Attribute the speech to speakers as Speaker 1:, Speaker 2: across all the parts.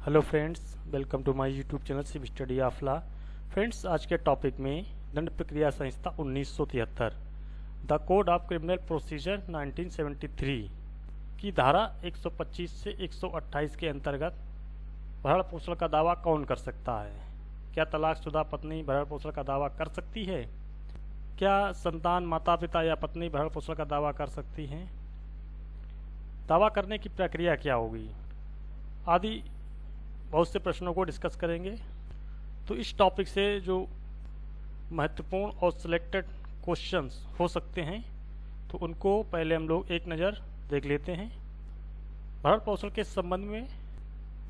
Speaker 1: Hello friends, welcome to my YouTube channel Shiv study of law. Friends, आज के topic में दंड प्रक्रिया संहिता 1973 the code of criminal procedure 1973 की धारा 125 से 128 के अंतर्गत भरण पोषण का दावा कौन कर सकता है। क्या तलाकशुदा पत्नी भरण पोषण का दावा कर सकती है? क्या संतान माता पिता या पत्नी भरण पोषण का दावा कर सकती हैं? दावा करने की प्रक्रिया क्या होगी आदि बहुत से प्रश्नों को डिस्कस करेंगे। तो इस टॉपिक से जो महत्वपूर्ण और सिलेक्टेड क्वेश्चंस हो सकते हैं तो उनको पहले हम लोग एक नज़र देख लेते हैं। भरण पोषण के संबंध में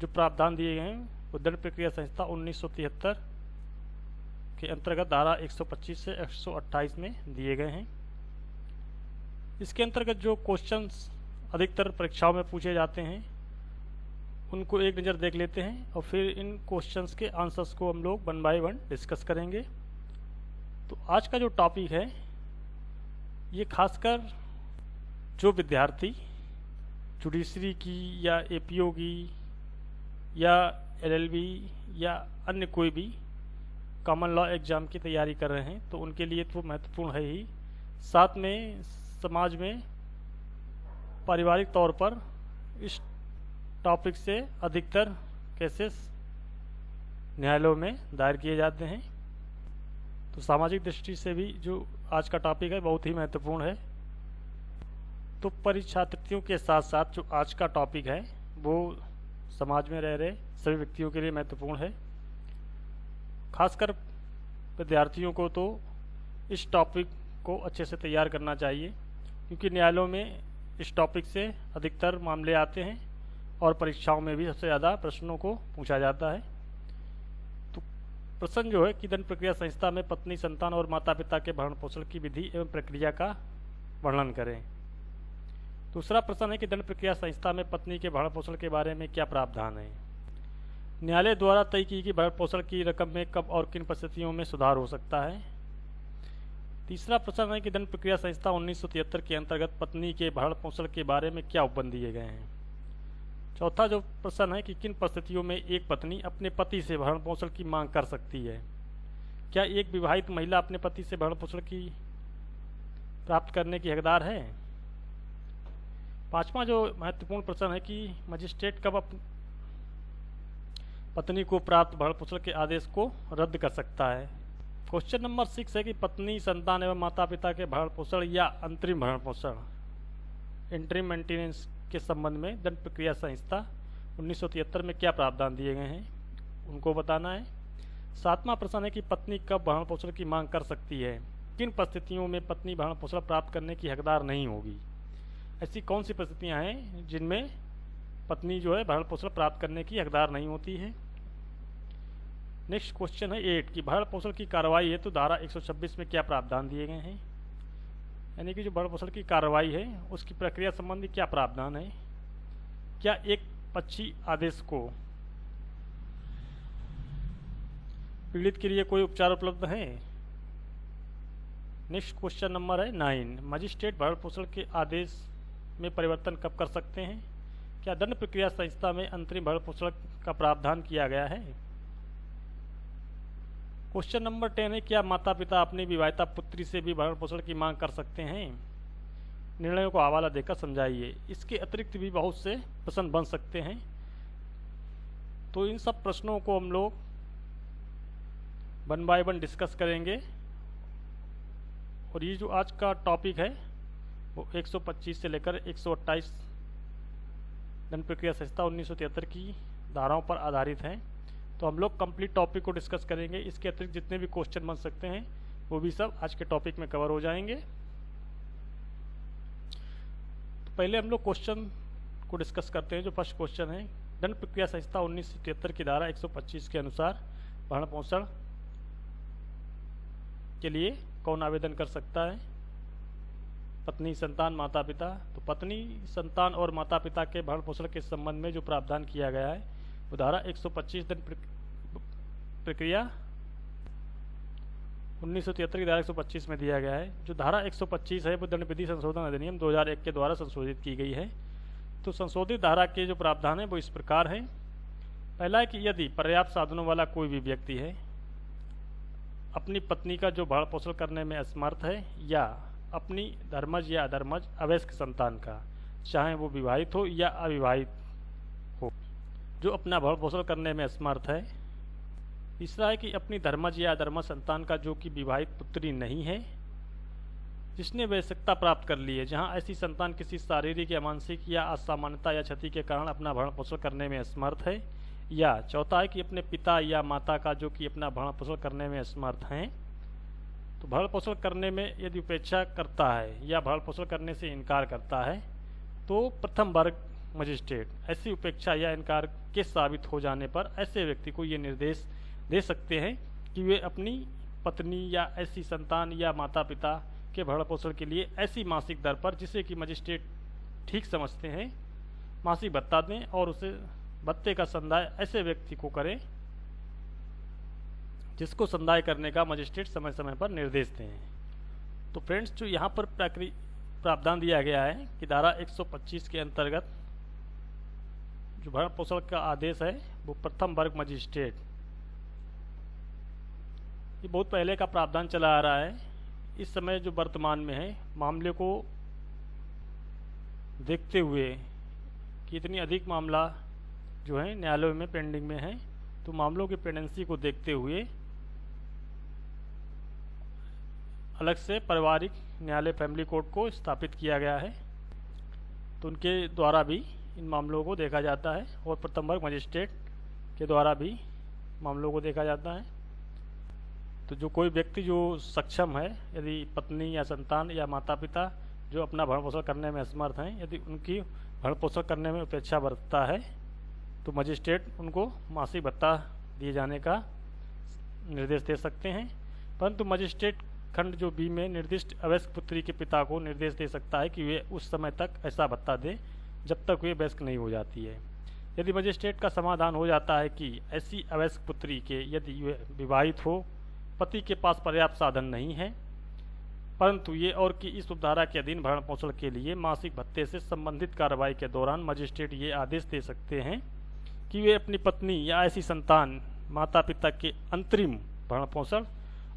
Speaker 1: जो प्रावधान दिए गए हैं वो दंड प्रक्रिया संहिता 1973 के अंतर्गत धारा 125 से 128 में दिए गए हैं। इसके अंतर्गत जो क्वेश्चंस अधिकतर परीक्षाओं में पूछे जाते हैं उनको एक नज़र देख लेते हैं और फिर इन क्वेश्चंस के आंसर्स को हम लोग वन बाय वन डिस्कस करेंगे। तो आज का जो टॉपिक है ये खासकर जो विद्यार्थी जुडिशरी की या एपीओ की या एलएलबी या अन्य कोई भी कॉमन लॉ एग्ज़ाम की तैयारी कर रहे हैं तो उनके लिए तो महत्वपूर्ण है ही, साथ में समाज में पारिवारिक तौर पर इस टॉपिक से अधिकतर केसेस न्यायालयों में दायर किए जाते हैं। तो सामाजिक दृष्टि से भी जो आज का टॉपिक है बहुत ही महत्वपूर्ण है। तो परीक्षार्थियों के साथ साथ जो आज का टॉपिक है वो समाज में रह रहे सभी व्यक्तियों के लिए महत्वपूर्ण है। खासकर विद्यार्थियों को तो इस टॉपिक को अच्छे से तैयार करना चाहिए क्योंकि न्यायालयों में इस टॉपिक से अधिकतर मामले आते हैं और परीक्षाओं में भी सबसे ज़्यादा प्रश्नों को पूछा जाता है। तो प्रश्न जो है कि दंड प्रक्रिया संहिता में पत्नी, संतान और माता पिता के भरण पोषण की विधि एवं प्रक्रिया का वर्णन करें। दूसरा प्रश्न है कि दंड प्रक्रिया संहिता में पत्नी के भरण पोषण के बारे में क्या प्रावधान है। न्यायालय द्वारा तय की गई भरण पोषण की रकम में कब और किन परिस्थितियों में सुधार हो सकता है। तीसरा प्रश्न है कि दंड प्रक्रिया संहिता 1973 के अंतर्गत पत्नी के भरण पोषण के बारे में क्या उपबंध दिए गए हैं। चौथा जो प्रश्न है कि किन परिस्थितियों में एक पत्नी अपने पति से भरण पोषण की मांग कर सकती है। क्या एक विवाहित महिला अपने पति से भरण पोषण की प्राप्त करने की हकदार है। पांचवा जो महत्वपूर्ण प्रश्न है कि मजिस्ट्रेट कब पत्नी को प्राप्त भरण पोषण के आदेश को रद्द कर सकता है। क्वेश्चन नंबर 6 है कि पत्नी, संतान एवं माता पिता के भरण पोषण या अंतरिम भरण पोषण इंटरिम मेंटेनेंस के संबंध में दंड प्रक्रिया संहिता 1973 में क्या प्रावधान दिए गए हैं उनको बताना है। सातवां प्रश्न है कि पत्नी कब भरण पोषण की मांग कर सकती है। किन परिस्थितियों में पत्नी भरण पोषण प्राप्त करने की हकदार नहीं होगी। ऐसी कौन सी परिस्थितियां हैं जिनमें पत्नी जो है भरण पोषण प्राप्त करने की हकदार नहीं होती है। नेक्स्ट क्वेश्चन है 8 कि भरण पोषण की कार्रवाई है तो धारा 126 में क्या प्रावधान दिए गए हैं। यानी कि जो भरण पोषण की कार्रवाई है उसकी प्रक्रिया संबंधी क्या प्रावधान है। क्या एक पक्षी आदेश को पीड़ित के लिए कोई उपचार उपलब्ध है। नेक्स्ट क्वेश्चन नंबर है 9 मजिस्ट्रेट भरण पोषण के आदेश में परिवर्तन कब कर सकते हैं। क्या दंड प्रक्रिया संहिता में अंतरिम भरण पोषण का प्रावधान किया गया है। क्वेश्चन नंबर 10 है क्या माता पिता अपनी विवाहिता पुत्री से भी भरण पोषण की मांग कर सकते हैं। निर्णयों को हवाला देकर समझाइए। इसके अतिरिक्त भी बहुत से प्रश्न बन सकते हैं तो इन सब प्रश्नों को हम लोग वन बाय वन डिस्कस करेंगे। और ये जो आज का टॉपिक है वो 125 से लेकर 128 दंड प्रक्रिया संहिता 1973 की धाराओं पर आधारित है। तो हम लोग कंप्लीट टॉपिक को डिस्कस करेंगे। इसके अतिरिक्त जितने भी क्वेश्चन बन सकते हैं वो भी सब आज के टॉपिक में कवर हो जाएंगे। तो पहले हम लोग क्वेश्चन को डिस्कस करते हैं। जो फर्स्ट क्वेश्चन है दंड प्रक्रिया संहिता 1973 की धारा 125 के अनुसार भरण पोषण के लिए कौन आवेदन कर सकता है। पत्नी, संतान, माता पिता। तो पत्नी, संतान और माता पिता के भरण पोषण के संबंध में जो प्रावधान किया गया है वो धारा 125 दंड प्रक्रिया 1973 की धारा 125 में दिया गया है। जो धारा 125 है वो दंड विधि संशोधन अधिनियम 2001 के द्वारा संशोधित की गई है। तो संशोधित धारा के जो प्रावधान है वो इस प्रकार है पहला है कि यदि पर्याप्त साधनों वाला कोई भी व्यक्ति है, अपनी पत्नी का जो भरण पोषण करने में असमर्थ है, या अपनी धर्मज या अधर्मज अवयस्क संतान का, चाहे वो विवाहित हो या अविवाहित हो, जो अपना भरण पोषण करने में असमर्थ है। तीसरा है कि अपनी धर्मज या अधर्मज संतान का जो कि विवाहित पुत्री नहीं है, जिसने वयस्कता प्राप्त कर ली है, जहाँ ऐसी संतान किसी शारीरिक या मानसिक या असामान्यता या क्षति के कारण अपना भरण पोषण करने में असमर्थ है। या चौथा है कि अपने पिता या माता का जो कि अपना भरण पोषण करने में असमर्थ हैं, तो भरण पोषण करने में यदि उपेक्षा करता है या भरण पोषण करने से इनकार करता है, तो प्रथम वर्ग मजिस्ट्रेट ऐसी उपेक्षा या इनकार के साबित हो जाने पर ऐसे व्यक्ति को ये निर्देश दे सकते हैं कि वे अपनी पत्नी या ऐसी संतान या माता पिता के भरण पोषण के लिए ऐसी मासिक दर पर, जिसे कि मजिस्ट्रेट ठीक समझते हैं, मासिक भत्ता दें और उसे भत्ते का संदाय ऐसे व्यक्ति को करें जिसको संदाय करने का मजिस्ट्रेट समय समय पर निर्देश दें। तो फ्रेंड्स, जो यहाँ पर प्रावधान दिया गया है कि धारा 125 के अंतर्गत जो भरण पोषण का आदेश है वो प्रथम वर्ग मजिस्ट्रेट, ये बहुत पहले का प्रावधान चला आ रहा है। इस समय जो वर्तमान में है, मामले को देखते हुए कि इतनी अधिक मामला जो है न्यायालयों में पेंडिंग में है, तो मामलों की पेंडेंसी को देखते हुए अलग से पारिवारिक न्यायालय फैमिली कोर्ट को स्थापित किया गया है। तो उनके द्वारा भी इन मामलों को देखा जाता है और प्रथम वर्ग मजिस्ट्रेट के द्वारा भी मामलों को देखा जाता है। तो जो कोई व्यक्ति जो सक्षम है, यदि पत्नी या संतान या माता पिता जो अपना भरण पोषण करने में असमर्थ हैं, यदि उनकी भरण पोषण करने में उपेक्षा बरतता है, तो मजिस्ट्रेट उनको मासिक भत्ता दिए जाने का निर्देश दे सकते हैं। परंतु मजिस्ट्रेट खंड जो बी में निर्दिष्ट अवयस्क पुत्री के पिता को निर्देश दे सकता है कि वे उस समय तक ऐसा भत्ता दें जब तक वे वयस्क नहीं हो जाती है। यदि मजिस्ट्रेट का समाधान हो जाता है कि ऐसी अवयस्क पुत्री के यदि वे विवाहित हो, पति के पास पर्याप्त साधन नहीं है, परंतु ये और कि इस उपधारा के अधीन भरण पोषण के लिए मासिक भत्ते से संबंधित कार्रवाई के दौरान मजिस्ट्रेट ये आदेश दे सकते हैं कि वे अपनी पत्नी या ऐसी संतान माता पिता के अंतरिम भरण पोषण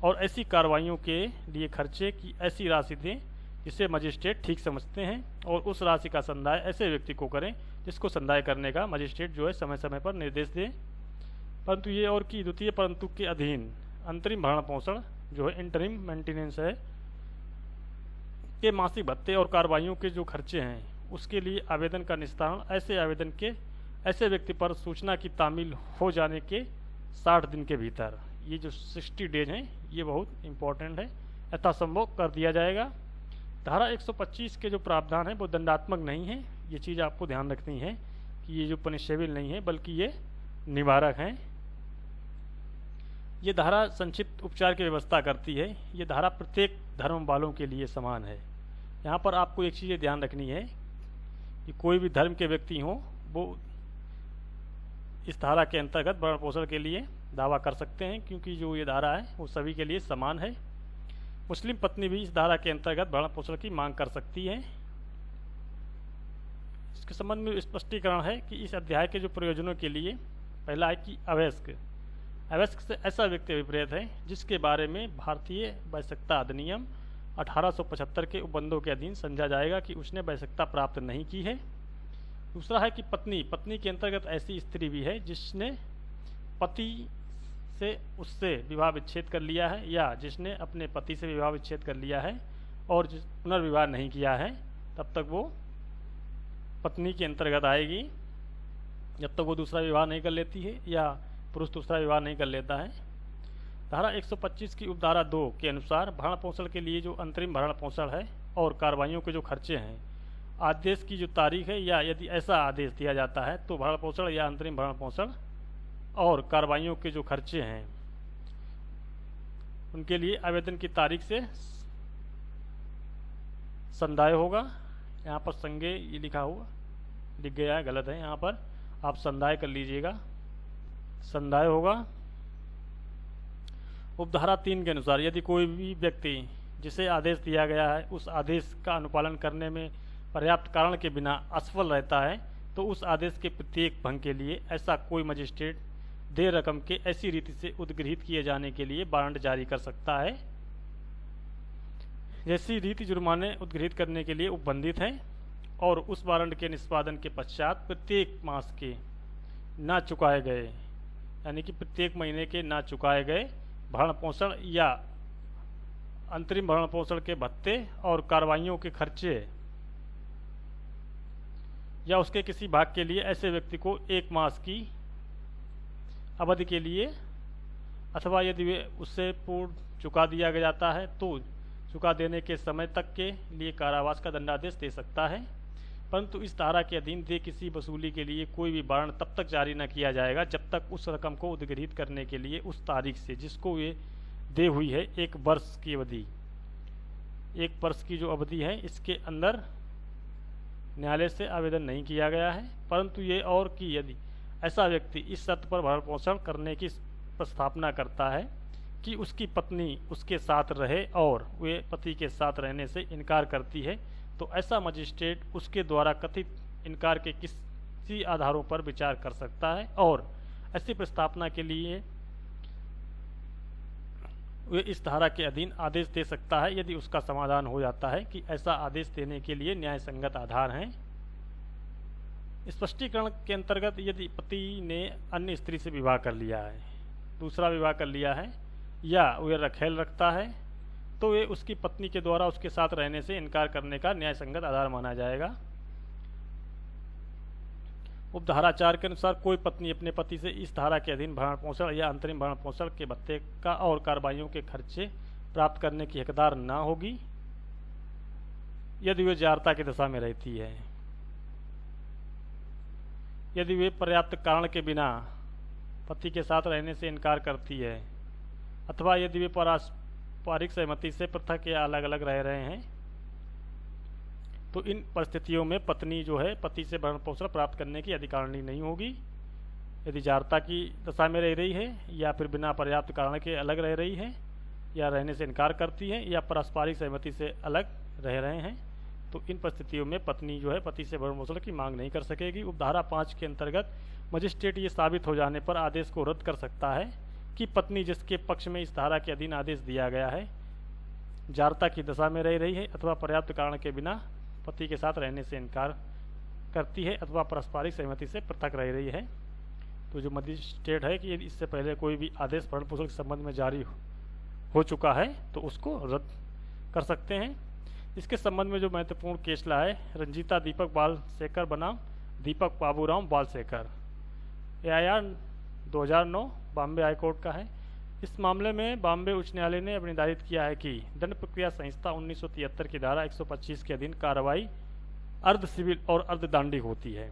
Speaker 1: और ऐसी कार्रवाइयों के लिए खर्चे की ऐसी राशि दें जिसे मजिस्ट्रेट ठीक समझते हैं, और उस राशि का संदाय ऐसे व्यक्ति को करें जिसको संदाय करने का मजिस्ट्रेट जो है समय समय पर निर्देश दें। परंतु ये और कि द्वितीय परंतु के अधीन अंतरिम भरण पोषण जो है इंटरिम मेंटेनेंस है के मासिक भत्ते और कार्रवाइयों के जो खर्चे हैं, उसके लिए आवेदन का निस्तारण ऐसे आवेदन के ऐसे व्यक्ति पर सूचना की तामील हो जाने के 60 दिन के भीतर, ये जो 60 डेज हैं ये बहुत इम्पोर्टेंट है, यथासंभव कर दिया जाएगा। धारा 125 के जो प्रावधान है वो दंडात्मक नहीं है, ये चीज़ आपको ध्यान रखनी है कि ये जो पनिशेबल नहीं है बल्कि ये निवारक हैं। ये धारा संक्षिप्त उपचार की व्यवस्था करती है। ये धारा प्रत्येक धर्म वालों के लिए समान है। यहाँ पर आपको एक चीज़ ध्यान रखनी है कि कोई भी धर्म के व्यक्ति हों वो इस धारा के अंतर्गत भरण पोषण के लिए दावा कर सकते हैं, क्योंकि जो ये धारा है वो सभी के लिए समान है। मुस्लिम पत्नी भी इस धारा के अंतर्गत भरण पोषण की मांग कर सकती है। इसके संबंध में स्पष्टीकरण है कि इस अध्याय के जो प्रयोजनों के लिए पहला है कि अवयस्क से ऐसा व्यक्ति अभिप्रेत है जिसके बारे में भारतीय वयस्कता अधिनियम 1875 के उपबंधों के अधीन समझा जाएगा कि उसने वयस्कता प्राप्त नहीं की है। दूसरा है कि पत्नी के अंतर्गत ऐसी स्त्री भी है जिसने पति से उससे विवाह विच्छेद कर लिया है, या जिसने अपने पति से विवाह विच्छेद कर लिया है और पुनर्विवाह नहीं किया है, तब तक वो पत्नी के अंतर्गत आएगी जब तक वो दूसरा विवाह नहीं कर लेती है या पुरुष दूसरा विवाह नहीं कर लेता है। धारा 125 की उपधारा 2 के अनुसार भरण पोषण के लिए जो अंतरिम भरण पोषण है और कार्रवाइयों के जो खर्चे हैं, आदेश की जो तारीख है या यदि ऐसा आदेश दिया जाता है तो भरण पोषण या अंतरिम भरण पोषण और कार्रवाइयों के जो खर्चे हैं उनके लिए आवेदन की तारीख से संदाय होगा। यहाँ पर संज्ञेय ये लिख गया है, गलत है, यहाँ पर आप संदाय कर लीजिएगा, संदाय होगा। उपधारा 3 के अनुसार यदि कोई भी व्यक्ति जिसे आदेश दिया गया है उस आदेश का अनुपालन करने में पर्याप्त कारण के बिना असफल रहता है तो उस आदेश के प्रत्येक भंग के लिए ऐसा कोई मजिस्ट्रेट देय रकम के ऐसी रीति से उद्गृहित किए जाने के लिए वारंट जारी कर सकता है जैसी रीति जुर्माने उद्गृहित करने के लिए उपबंधित है, और उस वारंट के निष्पादन के पश्चात प्रत्येक मास के ना चुकाए गए, यानी कि प्रत्येक महीने के ना चुकाए गए भरण पोषण या अंतरिम भरण पोषण के भत्ते और कार्रवाइयों के खर्चे या उसके किसी भाग के लिए ऐसे व्यक्ति को 1 मास की अवधि के लिए, अथवा यदि वे उससे पूर्ण चुका दिया गया जाता है तो चुका देने के समय तक के लिए कारावास का दंडादेश दे सकता है। परंतु इस धारा के अधीन दे किसी वसूली के लिए कोई भी वारंट तब तक जारी न किया जाएगा जब तक उस रकम को उद्गृहित करने के लिए उस तारीख से जिसको ये दे हुई है 1 वर्ष की अवधि, 1 वर्ष की जो अवधि है इसके अंदर न्यायालय से आवेदन नहीं किया गया है। परंतु ये और कि यदि ऐसा व्यक्ति इस शर्त पर भरण पोषण करने की प्रस्तावना करता है कि उसकी पत्नी उसके साथ रहे और वे पति के साथ रहने से इनकार करती है, तो ऐसा मजिस्ट्रेट उसके द्वारा कथित इनकार के किसी आधारों पर विचार कर सकता है और ऐसी प्रस्तावना के लिए वे इस धारा के अधीन आदेश दे सकता है यदि उसका समाधान हो जाता है कि ऐसा आदेश देने के लिए न्याय संगत आधार हैं। स्पष्टीकरण के अंतर्गत यदि पति ने अन्य स्त्री से विवाह कर लिया है, दूसरा विवाह कर लिया है या वे रखेल रखता है, तो वे उसकी पत्नी के द्वारा उसके साथ रहने से इनकार करने का न्याय संगत आधार माना जाएगा। उपधारा 4 के अनुसार कोई पत्नी अपने पति से इस धारा के अधीन भरण पोषण या अंतरिम भरण पोषण के भत्ते का और कार्रवाइयों के खर्चे प्राप्त करने की हकदार न होगी यदि वे जारता की दशा में रहती है। यदि वे पर्याप्त कारण के बिना पति के साथ रहने से इनकार करती है अथवा यदि वे पारस्परिक सहमति से पृथक या अलग अलग रह रहे हैं, तो इन परिस्थितियों में पत्नी जो है पति से भरण पोषण प्राप्त करने की अधिकारिणी नहीं होगी। यदि जारता की दशा में रह रही है या फिर बिना पर्याप्त कारण के अलग रह रही है या रहने से इनकार करती है या पारस्परिक सहमति से अलग रह रहे हैं, तो इन परिस्थितियों में पत्नी जो है पति से भरण पोषण की मांग नहीं कर सकेगी। उपधारा 5 के अंतर्गत मजिस्ट्रेट ये साबित हो जाने पर आदेश को रद्द कर सकता है कि पत्नी जिसके पक्ष में इस धारा के अधीन आदेश दिया गया है जारता की दशा में रह रही है अथवा पर्याप्त कारण के बिना पति के साथ रहने से इनकार करती है अथवा पारस्परिक सहमति से पृथक रह रही है। तो जो मजिस्ट्रेट है कि इससे पहले कोई भी आदेश भरण पोषण के संबंध में जारी हो चुका है तो उसको रद्द कर सकते हैं। इसके संबंध में जो महत्वपूर्ण केस ला है रंजीता दीपक बालशेखर बनाम दीपक बाबूराम बालशेखर, AIR 2009 बॉम्बे हाईकोर्ट का है। इस मामले में बॉम्बे उच्च न्यायालय ने निर्धारित किया है कि दंड प्रक्रिया संहिता 1973 की धारा 125 के अधीन कार्रवाई अर्ध सिविल और अर्ध दंडिक होती है।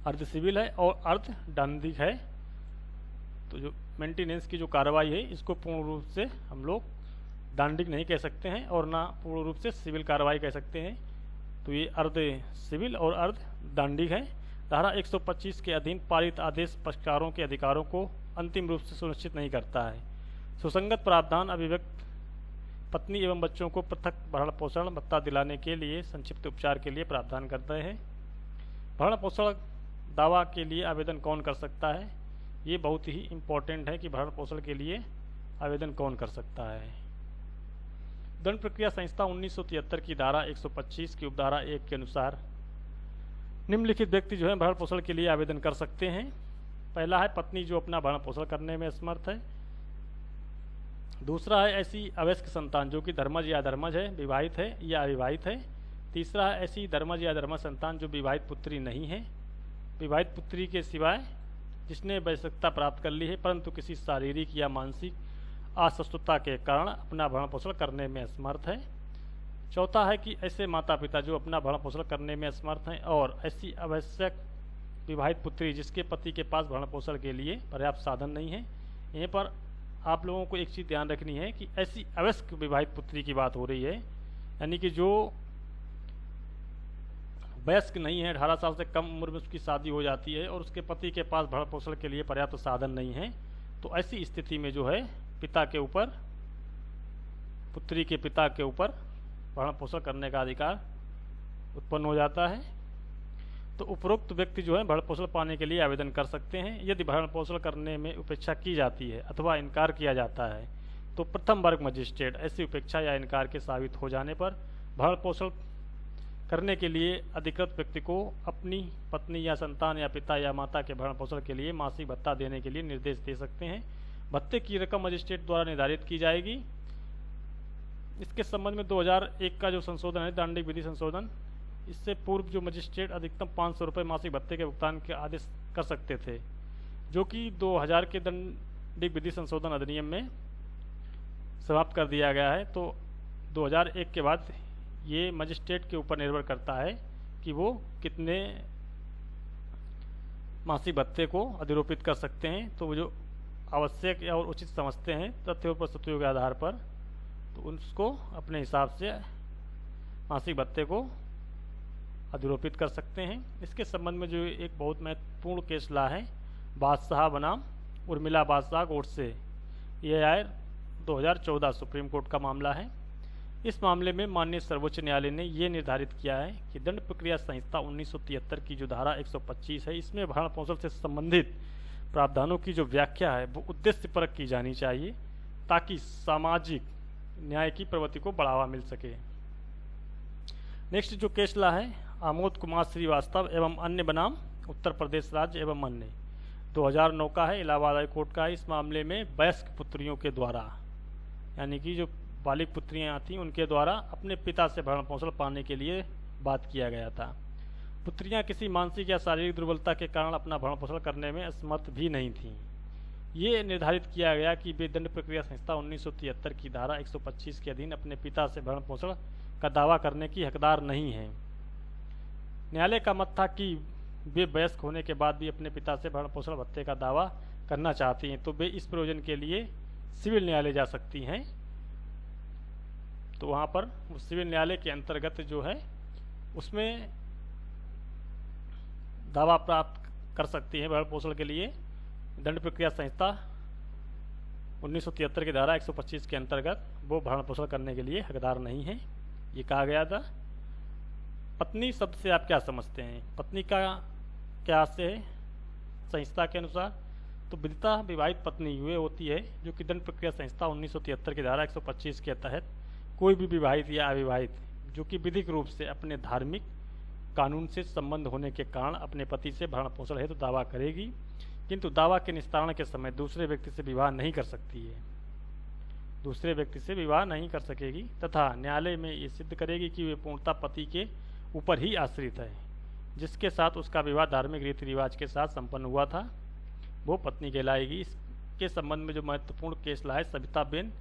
Speaker 1: अर्ध सिविल है और अर्ध दंडिक है। तो जो मेंटेनेंस की जो कार्रवाई है इसको पूर्ण रूप से हम लोग दंडिक नहीं कह सकते हैं और ना पूर्ण रूप से सिविल कार्रवाई कह सकते हैं। तो ये अर्ध सिविल और अर्ध दंडिक है। धारा 125 के अधीन पारित आदेश पक्षकारों के अधिकारों को अंतिम रूप से सुनिश्चित नहीं करता है। सुसंगत प्रावधान अभिव्यक्त पत्नी एवं बच्चों को पृथक भरण पोषण भत्ता दिलाने के लिए संक्षिप्त उपचार के लिए प्रावधान करते हैं। भरण पोषण दावा के लिए आवेदन कौन कर सकता है, ये बहुत ही इम्पोर्टेंट है कि भरण पोषण के लिए आवेदन कौन कर सकता है। दंड प्रक्रिया संहिता 1973 की धारा 125 की उपधारा 1 के अनुसार निम्नलिखित व्यक्ति जो है भरण पोषण के लिए आवेदन कर सकते हैं। पहला है पत्नी जो अपना भरण पोषण करने में असमर्थ है। दूसरा है ऐसी अवयस्क संतान जो कि धर्मज या अधर्मज है, विवाहित है या अविवाहित है। तीसरा है ऐसी धर्मज या अधर्मज संतान जो विवाहित पुत्री नहीं है, विवाहित पुत्री के सिवाय जिसने वयस्कता प्राप्त कर ली है परंतु किसी शारीरिक या मानसिक अस्वस्थता के कारण अपना भरण पोषण करने में असमर्थ है। चौथा है कि ऐसे माता पिता जो अपना भरण पोषण करने में असमर्थ हैं और ऐसी आवश्यक विवाहित पुत्री जिसके पति के पास भरण पोषण के लिए पर्याप्त साधन नहीं है। यहीं पर आप लोगों को एक चीज़ ध्यान रखनी है कि ऐसी अवयस्क विवाहित पुत्री की बात हो रही है, यानी कि जो वयस्क नहीं है, 18 साल से कम उम्र में उसकी शादी हो जाती है और उसके पति के पास भरण पोषण के लिए पर्याप्त साधन नहीं है। तो ऐसी स्थिति में जो है पिता के ऊपर, पुत्री के पिता के ऊपर भरण पोषण करने का अधिकार उत्पन्न हो जाता है। तो उपरोक्त व्यक्ति जो है भरण पोषण पाने के लिए आवेदन कर सकते हैं। यदि भरण पोषण करने में उपेक्षा की जाती है अथवा इनकार किया जाता है तो प्रथम वर्ग मजिस्ट्रेट ऐसी उपेक्षा या इनकार के साबित हो जाने पर भरण पोषण करने के लिए अधिकृत व्यक्ति को अपनी पत्नी या संतान या पिता या माता के भरण पोषण के लिए मासिक भत्ता देने के लिए निर्देश दे सकते हैं। भत्ते की रकम मजिस्ट्रेट द्वारा निर्धारित की जाएगी। इसके संबंध में 2001 का जो संशोधन है, दंडिक विधि संशोधन, इससे पूर्व जो मजिस्ट्रेट अधिकतम 500 रुपये मासिक भत्ते के भुगतान के आदेश कर सकते थे, जो कि 2000 के दंडिक विधि संशोधन अधिनियम में समाप्त कर दिया गया है। तो 2001 के बाद ये मजिस्ट्रेट के ऊपर निर्भर करता है कि वो कितने मासिक भत्ते को अधिरोपित कर सकते हैं। तो वो जो आवश्यक और उचित समझते हैं तथ्यों पर सत्यों के आधार पर, तो उसको अपने हिसाब से मासिक भत्ते को अधिरोपित कर सकते हैं। इसके संबंध में जो एक बहुत महत्वपूर्ण केस ला है, बादशाह बनाम उर्मिला बादशाह गोडसे, यह आय 2014 सुप्रीम कोर्ट का मामला है। इस मामले में माननीय सर्वोच्च न्यायालय ने ये निर्धारित किया है कि दंड प्रक्रिया संहिता 1973 की जो धारा 125 है, इसमें भरण पोषण से संबंधित प्रावधानों की जो व्याख्या है वो उद्देश्यपरक की जानी चाहिए, ताकि सामाजिक न्याय की प्रवृत्ति को बढ़ावा मिल सके। नेक्स्ट जो केस ला है, आमोद कुमार श्रीवास्तव एवं अन्य बनाम उत्तर प्रदेश राज्य एवं अन्य, 2009 का है, इलाहाबाद हाई कोर्ट का है। इस मामले में वयस्क पुत्रियों के द्वारा, यानी कि जो बालिग पुत्रियां थीं उनके द्वारा अपने पिता से भरण पोषण पाने के लिए बात किया गया था। पुत्रियां किसी मानसिक या शारीरिक दुर्बलता के कारण अपना भरण पोषण करने में असमर्थ भी नहीं थीं। ये निर्धारित किया गया कि वे दंड प्रक्रिया संहिता 1973 की धारा 125 के अधीन अपने पिता से भरण पोषण का दावा करने की हकदार नहीं हैं। न्यायालय का मत था कि वे वयस्क होने के बाद भी अपने पिता से भरण पोषण भत्ते का दावा करना चाहती हैं, तो वे इस प्रयोजन के लिए सिविल न्यायालय जा सकती हैं। तो वहाँ पर सिविल न्यायालय के अंतर्गत जो है उसमें दावा प्राप्त कर सकती हैं भरण पोषण के लिए। दंड प्रक्रिया संहिता 1973 की धारा 125 के अंतर्गत वो भरण पोषण करने के लिए हकदार नहीं है, ये कहा गया था। पत्नी शब्द से आप क्या समझते हैं? पत्नी का क्या अर्थ है संहिता के अनुसार? तो विदिता विवाहित पत्नी वे होती है जो कि दंड प्रक्रिया संहिता 1973 की धारा 125 के तहत कोई भी विवाहित या अविवाहित जो कि विधिक रूप से अपने धार्मिक कानून से संबंध होने के कारण अपने पति से भरण पोषण हेतु दावा करेगी, किंतु दावा के निस्तारण के समय दूसरे व्यक्ति से विवाह नहीं कर सकती है, दूसरे व्यक्ति से विवाह नहीं कर सकेगी, तथा न्यायालय में ये सिद्ध करेगी कि वे पूर्णतः पति के ऊपर ही आश्रित है, जिसके साथ उसका विवाह धार्मिक रीति रिवाज के साथ संपन्न हुआ था, वो पत्नी कहलाएगी। इसके संबंध में जो महत्वपूर्ण केस ला है, सविताबेन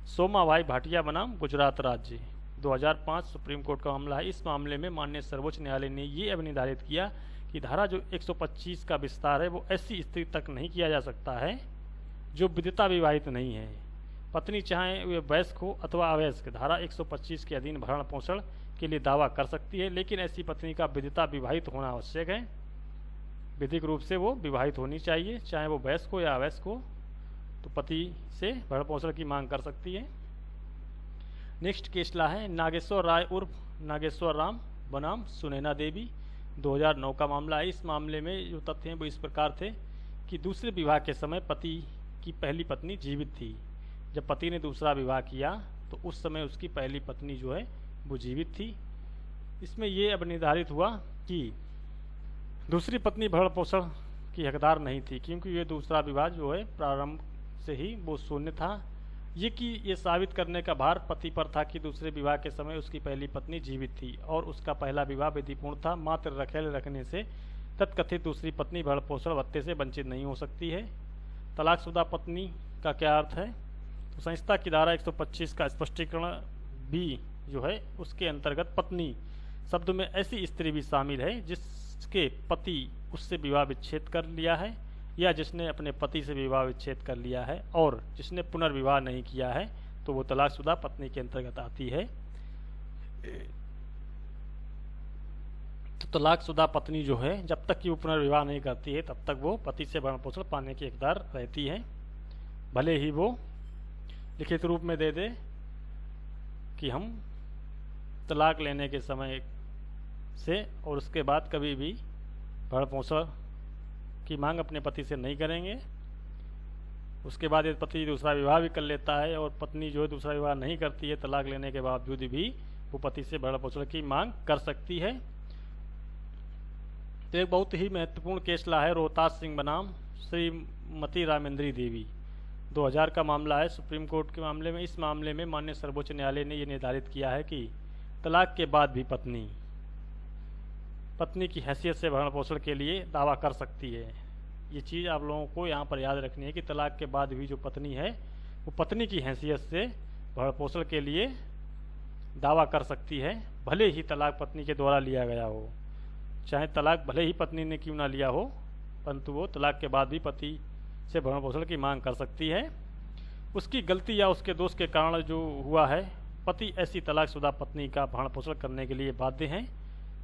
Speaker 1: सोमाभाई भाटिया बनाम गुजरात राज्य, 2005 सुप्रीम कोर्ट का मामला है। इस मामले में माननीय सर्वोच्च न्यायालय ने ये अब निर्धारित किया कि धारा जो 125 का विस्तार है वो ऐसी स्थिति तक नहीं किया जा सकता है जो विदिता विवाहित नहीं है। पत्नी चाहे वे वयस्क हो अथवा अवयस्क, धारा 125 के अधीन भरण पोषण के लिए दावा कर सकती है, लेकिन ऐसी पत्नी का विदिता विवाहित होना आवश्यक है। विधिक रूप से वो विवाहित होनी चाहिए, चाहे वो वयस्क हो या अवयस्क हो, तो पति से भरण पोषण की मांग कर सकती है। नेक्स्ट केस ला है नागेश्वर राय उर्फ नागेश्वर राम बनाम सुनैना देवी, 2009 का मामला है। इस मामले में जो तथ्य हैं वो इस प्रकार थे कि दूसरे विवाह के समय पति की पहली पत्नी जीवित थी। जब पति ने दूसरा विवाह किया तो उस समय उसकी पहली पत्नी जो है वो जीवित थी। इसमें ये अब निर्धारित हुआ कि दूसरी पत्नी भरण पोषण की हकदार नहीं थी, क्योंकि ये दूसरा विवाह जो है प्रारंभ से ही वो शून्य था। ये साबित करने का भार पति पर था कि दूसरे विवाह के समय उसकी पहली पत्नी जीवित थी और उसका पहला विवाह विधिपूर्ण था। मात्र रखेल रखने से तत्कथित दूसरी पत्नी भरण पोषण भत्ते से वंचित नहीं हो सकती है। तलाकशुदा पत्नी का क्या अर्थ है? तो संहिता की धारा 125 का स्पष्टीकरण भी जो है उसके अंतर्गत पत्नी शब्द में ऐसी स्त्री भी शामिल है जिसके पति उससे विवाह विच्छेद कर लिया है या जिसने अपने पति से विवाह विच्छेद कर लिया है और जिसने पुनर्विवाह नहीं किया है, तो वो तलाकशुदा पत्नी के अंतर्गत आती है। तो तलाकशुदा पत्नी जो है जब तक कि वो पुनर्विवाह नहीं करती है तब तक वो पति से भरण पोषण पाने की हकदार रहती है, भले ही वो लिखित रूप में दे दे कि हम तलाक लेने के समय से और उसके बाद कभी भी भरण पोषण की मांग अपने पति से नहीं करेंगे। उसके बाद यदि पति दूसरा विवाह भी कर लेता है और पत्नी जो है दूसरा विवाह नहीं करती है, तलाक लेने के बावजूद भी वो पति से भरण पोषण की मांग कर सकती है। तो एक बहुत ही महत्वपूर्ण केस ला है रोहतास सिंह बनाम श्रीमती रामेंद्री देवी, 2000 का मामला है, सुप्रीम कोर्ट के मामले में। इस मामले में माननीय सर्वोच्च न्यायालय ने यह निर्धारित किया है कि तलाक के बाद भी पत्नी की हैसियत से भरण पोषण के लिए दावा कर सकती है। ये चीज़ आप लोगों को यहाँ पर याद रखनी है कि तलाक के बाद भी जो पत्नी है वो पत्नी की हैसियत से भरण पोषण के लिए दावा कर सकती है, भले ही तलाक पत्नी के द्वारा लिया गया हो। चाहे तलाक भले ही पत्नी ने क्यों ना लिया हो, परंतु वो तलाक के बाद भी पति से भरण पोषण की मांग कर सकती है। उसकी गलती या उसके दोष के कारण जो हुआ है, पति ऐसी तलाकशुदा पत्नी का भरण पोषण करने के लिए बाध्य हैं,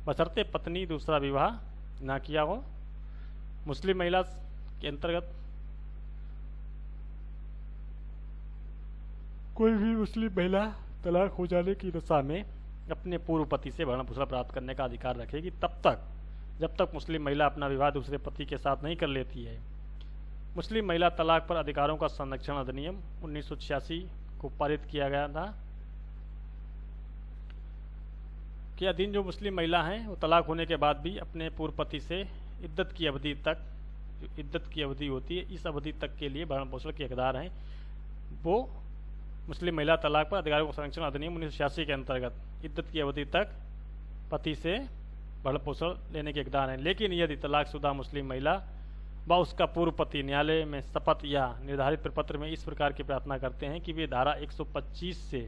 Speaker 1: बशर्ते पत्नी दूसरा विवाह ना किया हो। मुस्लिम महिला के अंतर्गत कोई भी मुस्लिम महिला तलाक हो जाने की दशा में अपने पूर्व पति से भरण पोषण प्राप्त करने का अधिकार रखेगी तब तक जब तक मुस्लिम महिला अपना विवाह दूसरे पति के साथ नहीं कर लेती है। मुस्लिम महिला तलाक पर अधिकारों का संरक्षण अधिनियम 1986 को पारित किया गया था के अधीन जो मुस्लिम महिला हैं वो तलाक होने के बाद भी अपने पूर्व पति से इद्दत की अवधि तक, जो इद्दत की अवधि होती है, इस अवधि तक के लिए भरण पोषण के हकदार हैं। वो मुस्लिम महिला तलाक पर अधिकारों का संरक्षण अधिनियम 1986 के अंतर्गत इद्दत की अवधि तक पति से भरण पोषण लेने के हकदार हैं। लेकिन यदि तलाकशुदा मुस्लिम महिला व उसका पूर्व पति न्यायालय में शपथ या निर्धारित प्रपत्र में इस प्रकार की प्रार्थना करते हैं कि वे धारा 125 से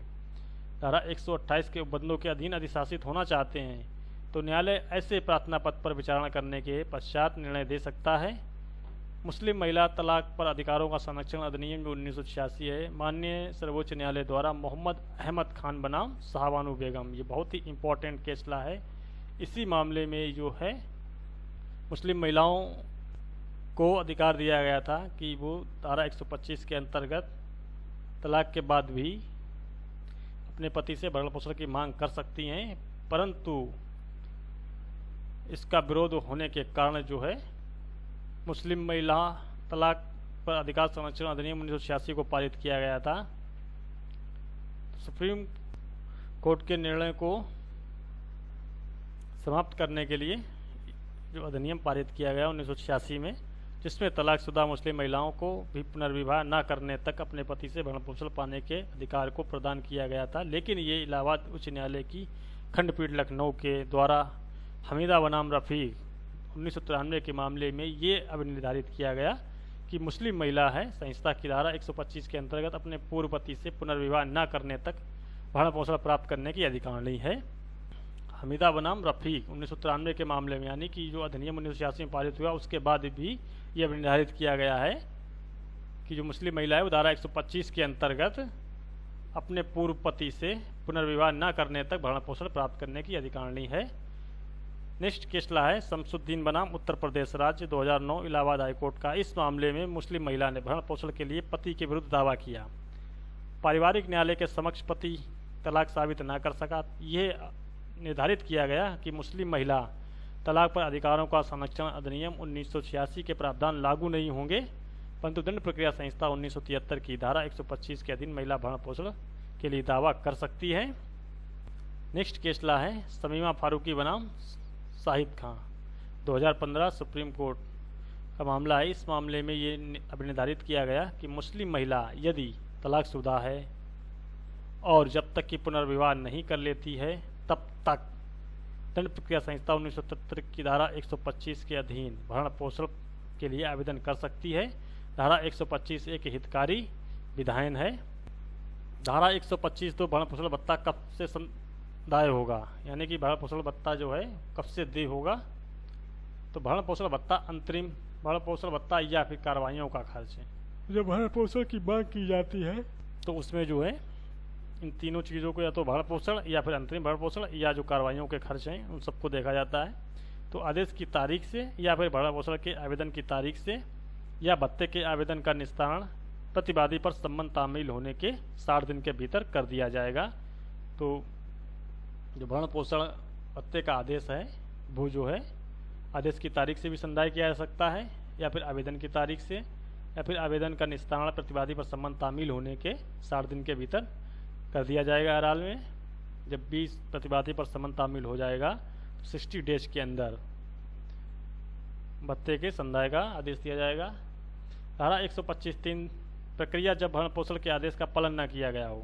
Speaker 1: धारा 128 के उपबंधों के अधीन अधिशासित होना चाहते हैं, तो न्यायालय ऐसे प्रार्थना पत्र पर विचारणा करने के पश्चात निर्णय दे सकता है। मुस्लिम महिला तलाक पर अधिकारों का संरक्षण अधिनियम जो 1986 है, माननीय सर्वोच्च न्यायालय द्वारा मोहम्मद अहमद खान बनाम शाहबानू बेगम, ये बहुत ही इम्पोर्टेंट केसला है। इसी मामले में जो है मुस्लिम महिलाओं को अधिकार दिया गया था कि वो धारा 125 के अंतर्गत तलाक के बाद भी अपने पति से भरण पोषण की मांग कर सकती हैं, परंतु इसका विरोध होने के कारण जो है मुस्लिम महिला तलाक पर अधिकार संरक्षण अधिनियम 1986 को पारित किया गया था। सुप्रीम कोर्ट के निर्णय को समाप्त करने के लिए जो अधिनियम पारित किया गया 1986 में, जिसमें तलाकशुदा मुस्लिम महिलाओं को भी पुनर्विवाह न करने तक अपने पति से भरण पोषण पाने के अधिकार को प्रदान किया गया था। लेकिन ये इलाहाबाद उच्च न्यायालय की खंडपीठ लखनऊ के द्वारा हमीदा बनाम रफ़ीक 1993 के मामले में ये अब निर्धारित किया गया कि मुस्लिम महिला है संहिता की धारा 125 के अंतर्गत अपने पूर्व पति से पुनर्विवाह न करने तक भरण पोषण प्राप्त करने की अधिकार नहीं है। हमीदा बनाम रफ़ीक 1993 के मामले में, यानी कि जो अधिनियम 1986 में पारित हुआ उसके बाद भी यह निर्धारित किया गया है कि जो मुस्लिम महिला है वो धारा 125 के अंतर्गत अपने पूर्व पति से पुनर्विवाह न करने तक भरण पोषण प्राप्त करने की अधिकार नहीं है। नेक्स्ट केसला है शमसुद्दीन बनाम उत्तर प्रदेश राज्य 2009 इलाहाबाद हाईकोर्ट का। इस मामले में मुस्लिम महिला ने भरण पोषण के लिए पति के विरुद्ध दावा किया। पारिवारिक न्यायालय के समक्ष पति तलाक साबित न कर सका। यह निर्धारित किया गया कि मुस्लिम महिला तलाक पर अधिकारों का संरक्षण अधिनियम 1986 के प्रावधान लागू नहीं होंगे, परंतु दंड प्रक्रिया संहिता 1973 की धारा 125 के अधीन महिला भरण पोषण के लिए दावा कर सकती है। नेक्स्ट केसला है शमीमा फारूकी बनाम शाहिद खान 2015 सुप्रीम कोर्ट का मामला है। इस मामले में ये अब निर्धारित किया गया कि मुस्लिम महिला यदि तलाकशुदा है और जब तक कि पुनर्विवाह नहीं कर लेती है तब तक दंड प्रक्रिया संहिता 1973 की धारा 125 के अधीन भरण पोषण के लिए आवेदन कर सकती है। धारा 125 एक हितकारी विधायन है। धारा 125 तो भरण पोषण भत्ता कब से दाय होगा, यानी कि भरण पोषण भत्ता जो है कब से देय होगा, तो भरण पोषण भत्ता अंतरिम भरण पोषण भत्ता या फिर कार्रवाइयों का खर्च है। जब भरण पोषण की मांग की जाती है तो उसमें जो है इन तीनों चीज़ों को या तो भरण पोषण या फिर अंतरिम भरण पोषण या जो कार्रवाइयों के खर्च हैं उन सबको देखा जाता है। तो आदेश की तारीख से या फिर भरण पोषण के आवेदन की तारीख से या भत्ते के आवेदन का निस्तारण प्रतिवादी पर संबंध तामील होने के 60 दिन के भीतर कर दिया जाएगा। तो जो भरण पोषण भत्ते का आदेश है वो जो है आदेश की तारीख से भी संदाय किया जा सकता है, या फिर आवेदन की तारीख से, या फिर आवेदन का निस्तारण प्रतिवादी पर सम्मन तामील होने के 60 दिन के भीतर कर दिया जाएगा। हर हाल में जब भी प्रतिवादी पर सम्मन तामील हो जाएगा तो 60 डेज के अंदर भत्ते के संदाय का आदेश दिया जाएगा। धारा 125(3) प्रक्रिया जब भरण पोषण के आदेश का पालन न किया गया हो।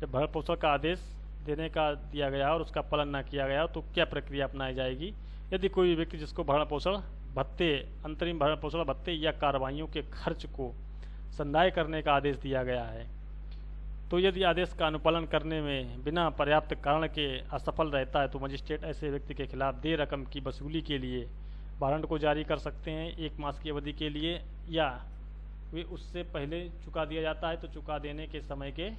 Speaker 1: जब भरण पोषण का आदेश देने का दिया गया और उसका पालन न किया गया हो तो क्या प्रक्रिया अपनाई जाएगी। यदि कोई व्यक्ति जिसको भरण पोषण भत्ते, अंतरिम भरण पोषण भत्ते या कार्रवाइयों के खर्च को संदाय करने का आदेश दिया गया है, तो यदि आदेश का अनुपालन करने में बिना पर्याप्त कारण के असफल रहता है तो मजिस्ट्रेट ऐसे व्यक्ति के खिलाफ देय रकम की वसूली के लिए वारंट को जारी कर सकते हैं 1 मास की अवधि के लिए, या वे उससे पहले चुका दिया जाता है तो चुका देने के समय के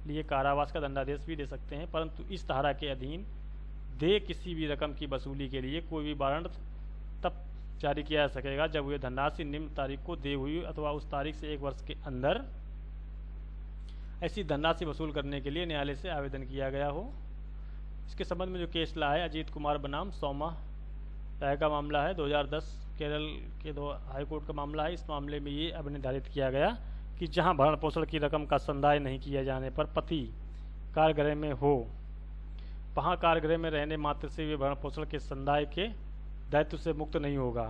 Speaker 1: लिए कारावास का दंडादेश भी दे सकते हैं। परंतु इस धारा के अधीन देय किसी भी रकम की वसूली के लिए कोई भी वारंट तब जारी किया जा सकेगा जब वह धनराशि निम्न तारीख को देय हुई अथवा उस तारीख से 1 वर्ष के अंदर ऐसी धनराशि वसूल करने के लिए न्यायालय से आवेदन किया गया हो। इसके संबंध में जो केस ला है अजीत कुमार बनाम सौमा राय का मामला है, 2010 केरल के हाई कोर्ट का मामला है। इस मामले में ये अब निर्धारित किया गया कि जहां भरण पोषण की रकम का संदाय नहीं किया जाने पर पति कारागृह में हो, वहां कारागृह में रहने मात्र से वे भरण पोषण के संदाय के दायित्व से मुक्त नहीं होगा।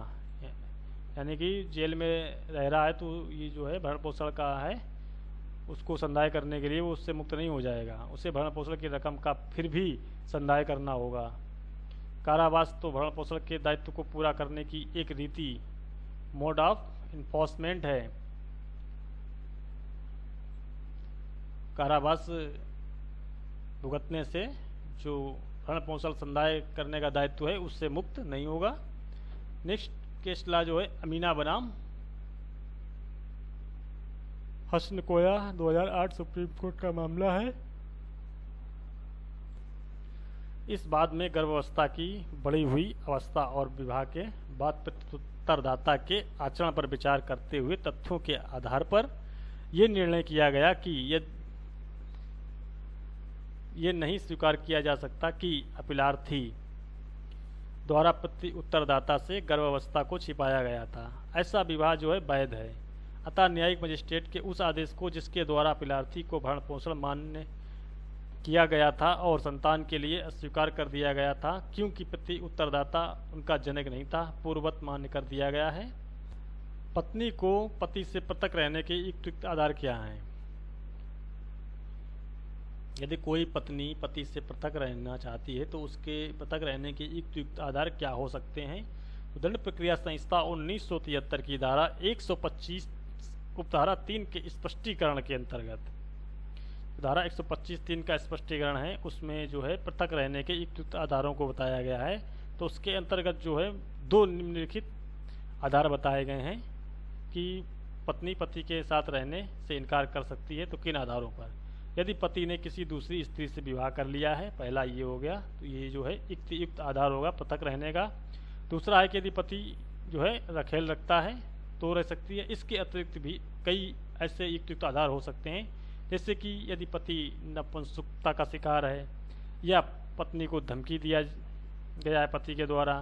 Speaker 1: यानी कि जेल में रह रहा है तो ये जो है भरण पोषण का है उसको संदाय करने के लिए वो उससे मुक्त नहीं हो जाएगा, उसे भरण पोषण की रकम का फिर भी संदाय करना होगा। कारावास तो भरण पोषण के दायित्व को पूरा करने की एक रीति मोड ऑफ इन्फोर्समेंट है। कारावास भुगतने से जो भरण पोषण संदाय करने का दायित्व है उससे मुक्त नहीं होगा। नेक्स्ट केस ला जो है अमीना बनाम हसन कोया 2008 सुप्रीम कोर्ट का मामला है। इस बाद में गर्भावस्था की बढ़ी हुई अवस्था और विवाह के बाद प्रत्युत्तरदाता के आचरण पर विचार करते हुए तथ्यों के आधार पर यह निर्णय किया गया कि ये नहीं स्वीकार किया जा सकता कि अपीलार्थी द्वारा प्रत्युत्तरदाता से गर्भावस्था को छिपाया गया था। ऐसा विवाह जो है वैध है। अतः न्यायिक मजिस्ट्रेट के उस आदेश को जिसके द्वारा अपीलार्थी को भरण पोषण मान्य किया गया था और संतान के लिए अस्वीकार कर दिया गया था, क्योंकि प्रति उत्तरदाता उनका जनक नहीं था, पूर्ववत मान्य कर दिया गया है। पत्नी को पति से पृथक रहने के युक्त आधार क्या हैं। यदि कोई पत्नी पति से पृथक रहना चाहती है तो उसके पृथक रहने के युक्त आधार क्या हो सकते हैं। तो दंड प्रक्रिया संहिता 1973 की धारा 125 उपधारा 3 के स्पष्टीकरण के अंतर्गत, धारा 125(3) का स्पष्टीकरण है, उसमें जो है पृथक रहने के युक्त आधारों को बताया गया है। तो उसके अंतर्गत जो है 2 निम्नलिखित आधार बताए गए हैं कि पत्नी पति के साथ रहने से इनकार कर सकती है। तो किन आधारों पर। यदि पति ने किसी दूसरी स्त्री से विवाह कर लिया है, पहला ये हो गया, तो ये जो है युक्त आधार होगा पृथक रहने का। दूसरा है कि यदि पति जो है रखेल रखता है तो रह सकती है। इसके अतिरिक्त भी कई ऐसे युक्त आधार हो सकते हैं, जैसे कि यदि पति नपुंसकता का शिकार है, या पत्नी को धमकी दिया गया है पति के द्वारा,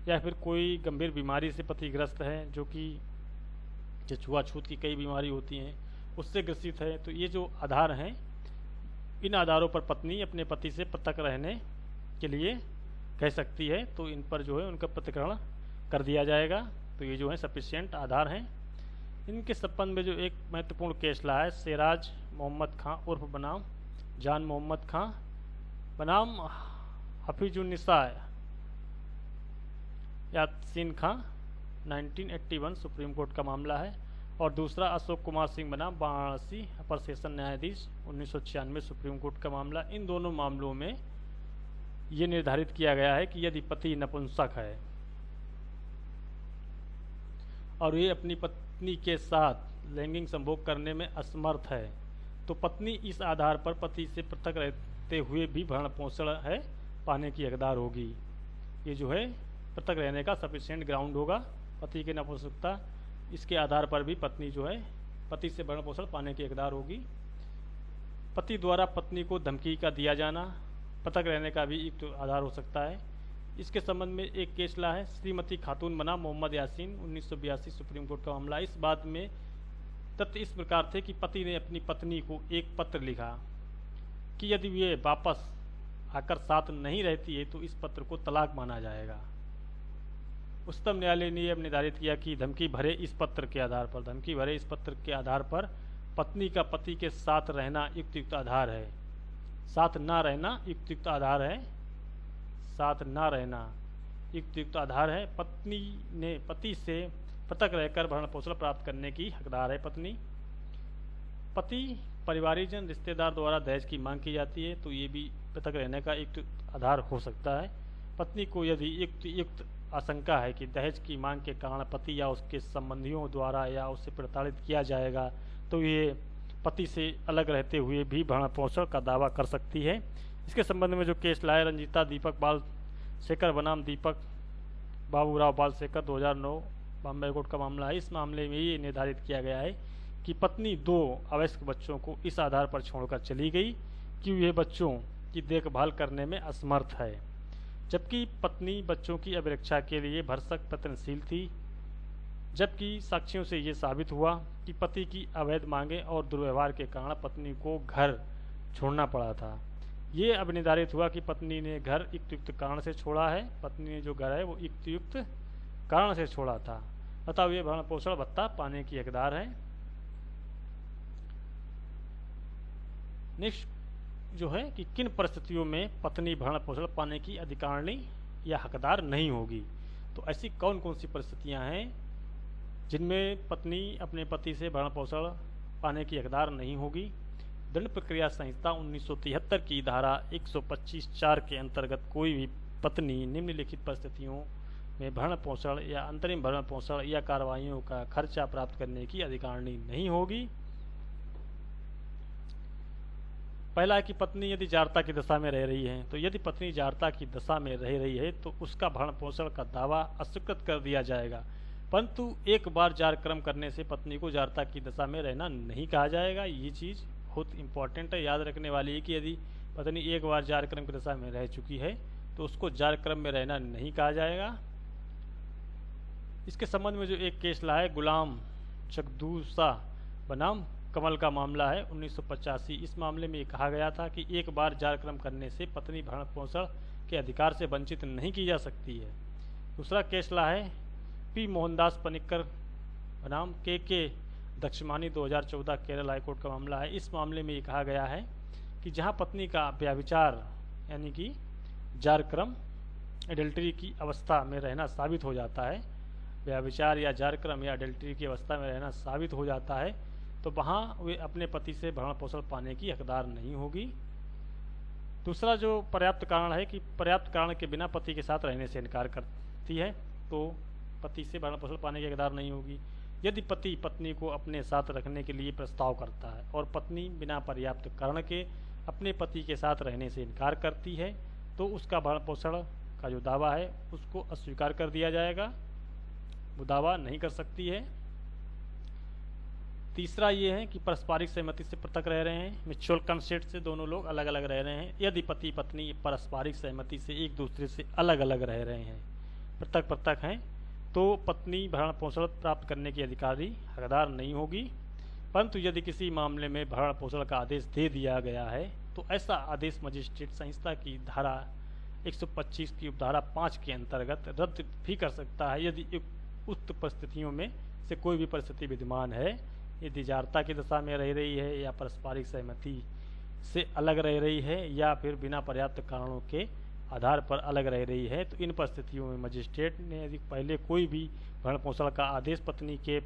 Speaker 1: या फिर कोई गंभीर बीमारी से पति ग्रस्त है, जो कि छुआछूत की कई बीमारी होती हैं उससे ग्रसित है। तो ये जो आधार हैं, इन आधारों पर पत्नी अपने पति से पृथक रहने के लिए कह सकती है, तो इन पर जो है उनका पृथक्करण कर दिया जाएगा। तो ये जो है सफिशिएंट आधार हैं। इनके संबंध में जो एक महत्वपूर्ण केस ला है सिराज मोहम्मद खां उर्फ बनाम जान मोहम्मद खां बनाम हफीजुन्निसा यासीन खां 1981 सुप्रीम कोर्ट का मामला है। और दूसरा अशोक कुमार सिंह बनाम वाराणसी अपर सेशन न्यायाधीश 1996 सुप्रीम कोर्ट का मामला। इन दोनों मामलों में ये निर्धारित किया गया है कि यदि पति नपुंसक है और ये अपनी पत्नी के साथ लैंगिक संभोग करने में असमर्थ है, तो पत्नी इस आधार पर पति से पृथक रहते हुए भी भरण पोषण है पाने की हकदार होगी। ये जो है पृथक रहने का सफिशिएंट ग्राउंड होगा। पति की नपुंसकता, इसके आधार पर भी पत्नी जो है पति से भरण पोषण पाने की हकदार होगी। पति द्वारा पत्नी को धमकी का दिया जाना पृथक रहने का भी एक आधार हो सकता है। इसके संबंध में एक केस ला है श्रीमती खातून बना मोहम्मद यासीन 1982 सुप्रीम कोर्ट का मामला। इस बात में तथ्य इस प्रकार थे कि पति ने अपनी पत्नी को एक पत्र लिखा कि यदि वे वापस आकर साथ नहीं रहती है तो इस पत्र को तलाक माना जाएगा। उच्चतम न्यायालय ने यह निर्धारित किया कि धमकी भरे इस पत्र के आधार पर पत्नी का पति के साथ रहना युक्त आधार है, साथ ना रहना युक्त आधार है, साथ ना रहना युक्त आधार है। पत्नी ने पति से पृथक रहकर भरण पोषण प्राप्त करने की हकदार है। पति परिवारजन रिश्तेदार द्वारा दहेज की मांग की जाती है तो ये भी पृथक रहने का एक आधार हो सकता है। पत्नी को यदि युक्त आशंका है कि दहेज की मांग के कारण पति या उसके संबंधियों द्वारा या उससे प्रताड़ित किया जाएगा तो ये पति से अलग रहते हुए भी भरण पोषण का दावा कर सकती है। इसके संबंध में जो केस लाए रंजीता दीपक बाल शेखर बनाम दीपक बाबूराव बाल शेखर 2009 बॉम्बे कोर्ट का मामला है। इस मामले में ये निर्धारित किया गया है कि पत्नी 2 अवयस्क बच्चों को इस आधार पर छोड़कर चली गई कि वे बच्चों की देखभाल करने में असमर्थ है, जबकि पत्नी बच्चों की अभिरक्षा के लिए भरसक प्रयत्नशील थी। जबकि साक्ष्यों से ये साबित हुआ कि पति की अवैध मांगे और दुर्व्यवहार के कारण पत्नी को घर छोड़ना पड़ा था। ये अब निर्धारित हुआ कि पत्नी ने घर युक्त कारण से छोड़ा है, पत्नी ने जो घर है वो युक्त कारण से छोड़ा था, अतः वे भरण पोषण भत्ता पाने की हकदार है। नेक्स्ट जो है कि किन परिस्थितियों में पत्नी भरण पोषण पाने की अधिकारिणी या हकदार नहीं होगी। तो ऐसी कौन कौन सी परिस्थितियां हैं जिनमें पत्नी अपने पति से भरण पोषण पाने की हकदार नहीं होगी। दंड प्रक्रिया संहिता 1973 की धारा 125(4) के अंतर्गत कोई भी पत्नी निम्नलिखित परिस्थितियों में भरण पोषण या अंतरिम भरण पोषण या कार्रवाइयों का खर्चा प्राप्त करने की अधिकारिणी नहीं होगी। पहला है कि पत्नी यदि जारता की दशा में रह रही है, तो यदि पत्नी जारता की दशा में रह रही है तो उसका भरण पोषण का दावा अस्वीकृत कर दिया जाएगा, परंतु एक बार जारक्रम करने से पत्नी को जारता की दशा में रहना नहीं कहा जाएगा। ये चीज़ बहुत इंपॉर्टेंट है, याद रखने वाली है कि यदि पत्नी एक बार जारक्रम की दशा में रह चुकी है तो उसको जारक्रम में रहना नहीं कहा जाएगा। इसके संबंध में जो एक केस ला है गुलाम चकदूसा बनाम कमल का मामला है 1985। इस मामले में ये कहा गया था कि एक बार जारक्रम करने से पत्नी भरण पोषण के अधिकार से वंचित नहीं की जा सकती है। दूसरा केस ला है पी मोहनदास पनिक्कर बनाम के दक्षमानी 2014 केरल हाईकोर्ट का मामला है। इस मामले में ये कहा गया है कि जहां पत्नी का व्यभिचार यानी कि जारक्रम एडल्ट्री की अवस्था में रहना साबित हो जाता है, व्यभिचार या जारक्रम या एडल्ट्री की अवस्था में रहना साबित हो जाता है, तो वहाँ वे अपने पति से भरण पोषण पाने की हकदार नहीं होगी। दूसरा जो पर्याप्त कारण है कि पर्याप्त कारण के बिना पति के साथ रहने से इनकार करती है तो पति से भरण पोषण पाने की हकदार नहीं होगी। यदि पति पत्नी को अपने साथ रखने के लिए प्रस्ताव करता है और पत्नी बिना पर्याप्त कारण के अपने पति के साथ रहने से इनकार करती है तो उसका भरण पोषण का जो दावा है उसको अस्वीकार कर दिया जाएगा, वो दावा नहीं कर सकती है। तीसरा ये है कि पारस्परिक सहमति से पृथक रह रहे हैं, म्यूचुअल कंसेंट से दोनों लोग अलग अलग रह रहे हैं। यदि पति पत्नी पारस्परिक सहमति से एक दूसरे से अलग अलग रह रहे हैं, पृथक हैं, तो पत्नी भरण पोषण प्राप्त करने की अधिकारी हकदार नहीं होगी। परंतु यदि किसी मामले में भरण पोषण का आदेश दे दिया गया है तो ऐसा आदेश मजिस्ट्रेट संहिता की धारा 125 की उपधारा 5 के अंतर्गत रद्द भी कर सकता है यदि उक्त परिस्थितियों में से कोई भी परिस्थिति विद्यमान है। यदि जारता की दशा में रह रही है या पारस्परिक सहमति से अलग रह रही है या फिर बिना पर्याप्त कारणों के आधार पर अलग रह रही है, तो इन परिस्थितियों में मजिस्ट्रेट ने यदि पहले कोई भी भरण पोषण का आदेश पत्नी के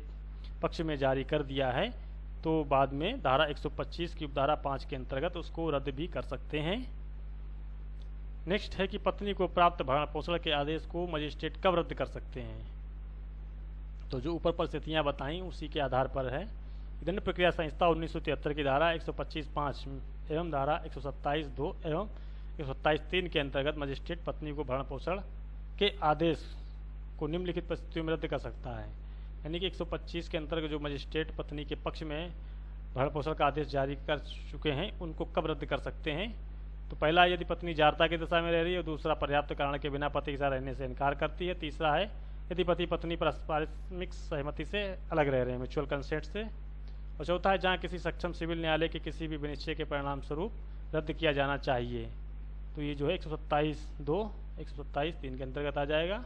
Speaker 1: पक्ष में जारी कर दिया है तो बाद में धारा 125 की उपधारा 5 के अंतर्गत उसको रद्द भी कर सकते हैं। नेक्स्ट है कि पत्नी को प्राप्त भरण पोषण के आदेश को मजिस्ट्रेट कब रद्द कर सकते हैं। तो जो ऊपर परिस्थितियां बताई उसी के आधार पर है। दंड प्रक्रिया संहिता 1973 की धारा 125(5) एवं धारा 127(2) एवं 127(3) के अंतर्गत मजिस्ट्रेट पत्नी को भरण पोषण के आदेश को निम्नलिखित परिस्थितियों में रद्द कर सकता है। यानी कि 125 के अंतर्गत जो मजिस्ट्रेट पत्नी के पक्ष में भरण पोषण का आदेश जारी कर चुके हैं उनको कब रद्द कर सकते हैं, तो पहला, यदि पत्नी जारता की दशा में रह रही है, और दूसरा, पर्याप्त कारण के बिना पति के साथ रहने से इनकार करती है। तीसरा है यदि पति पत्नी पारस्परिक सहमति से अलग रह रहे हैं, म्यूचुअल कंसेंट से। और चौथा है जहाँ किसी सक्षम सिविल न्यायालय के किसी भी विनिश्चय के परिणाम स्वरूप रद्द किया जाना चाहिए। तो ये जो है 127(2), 127(3) के अंतर्गत आ जाएगा,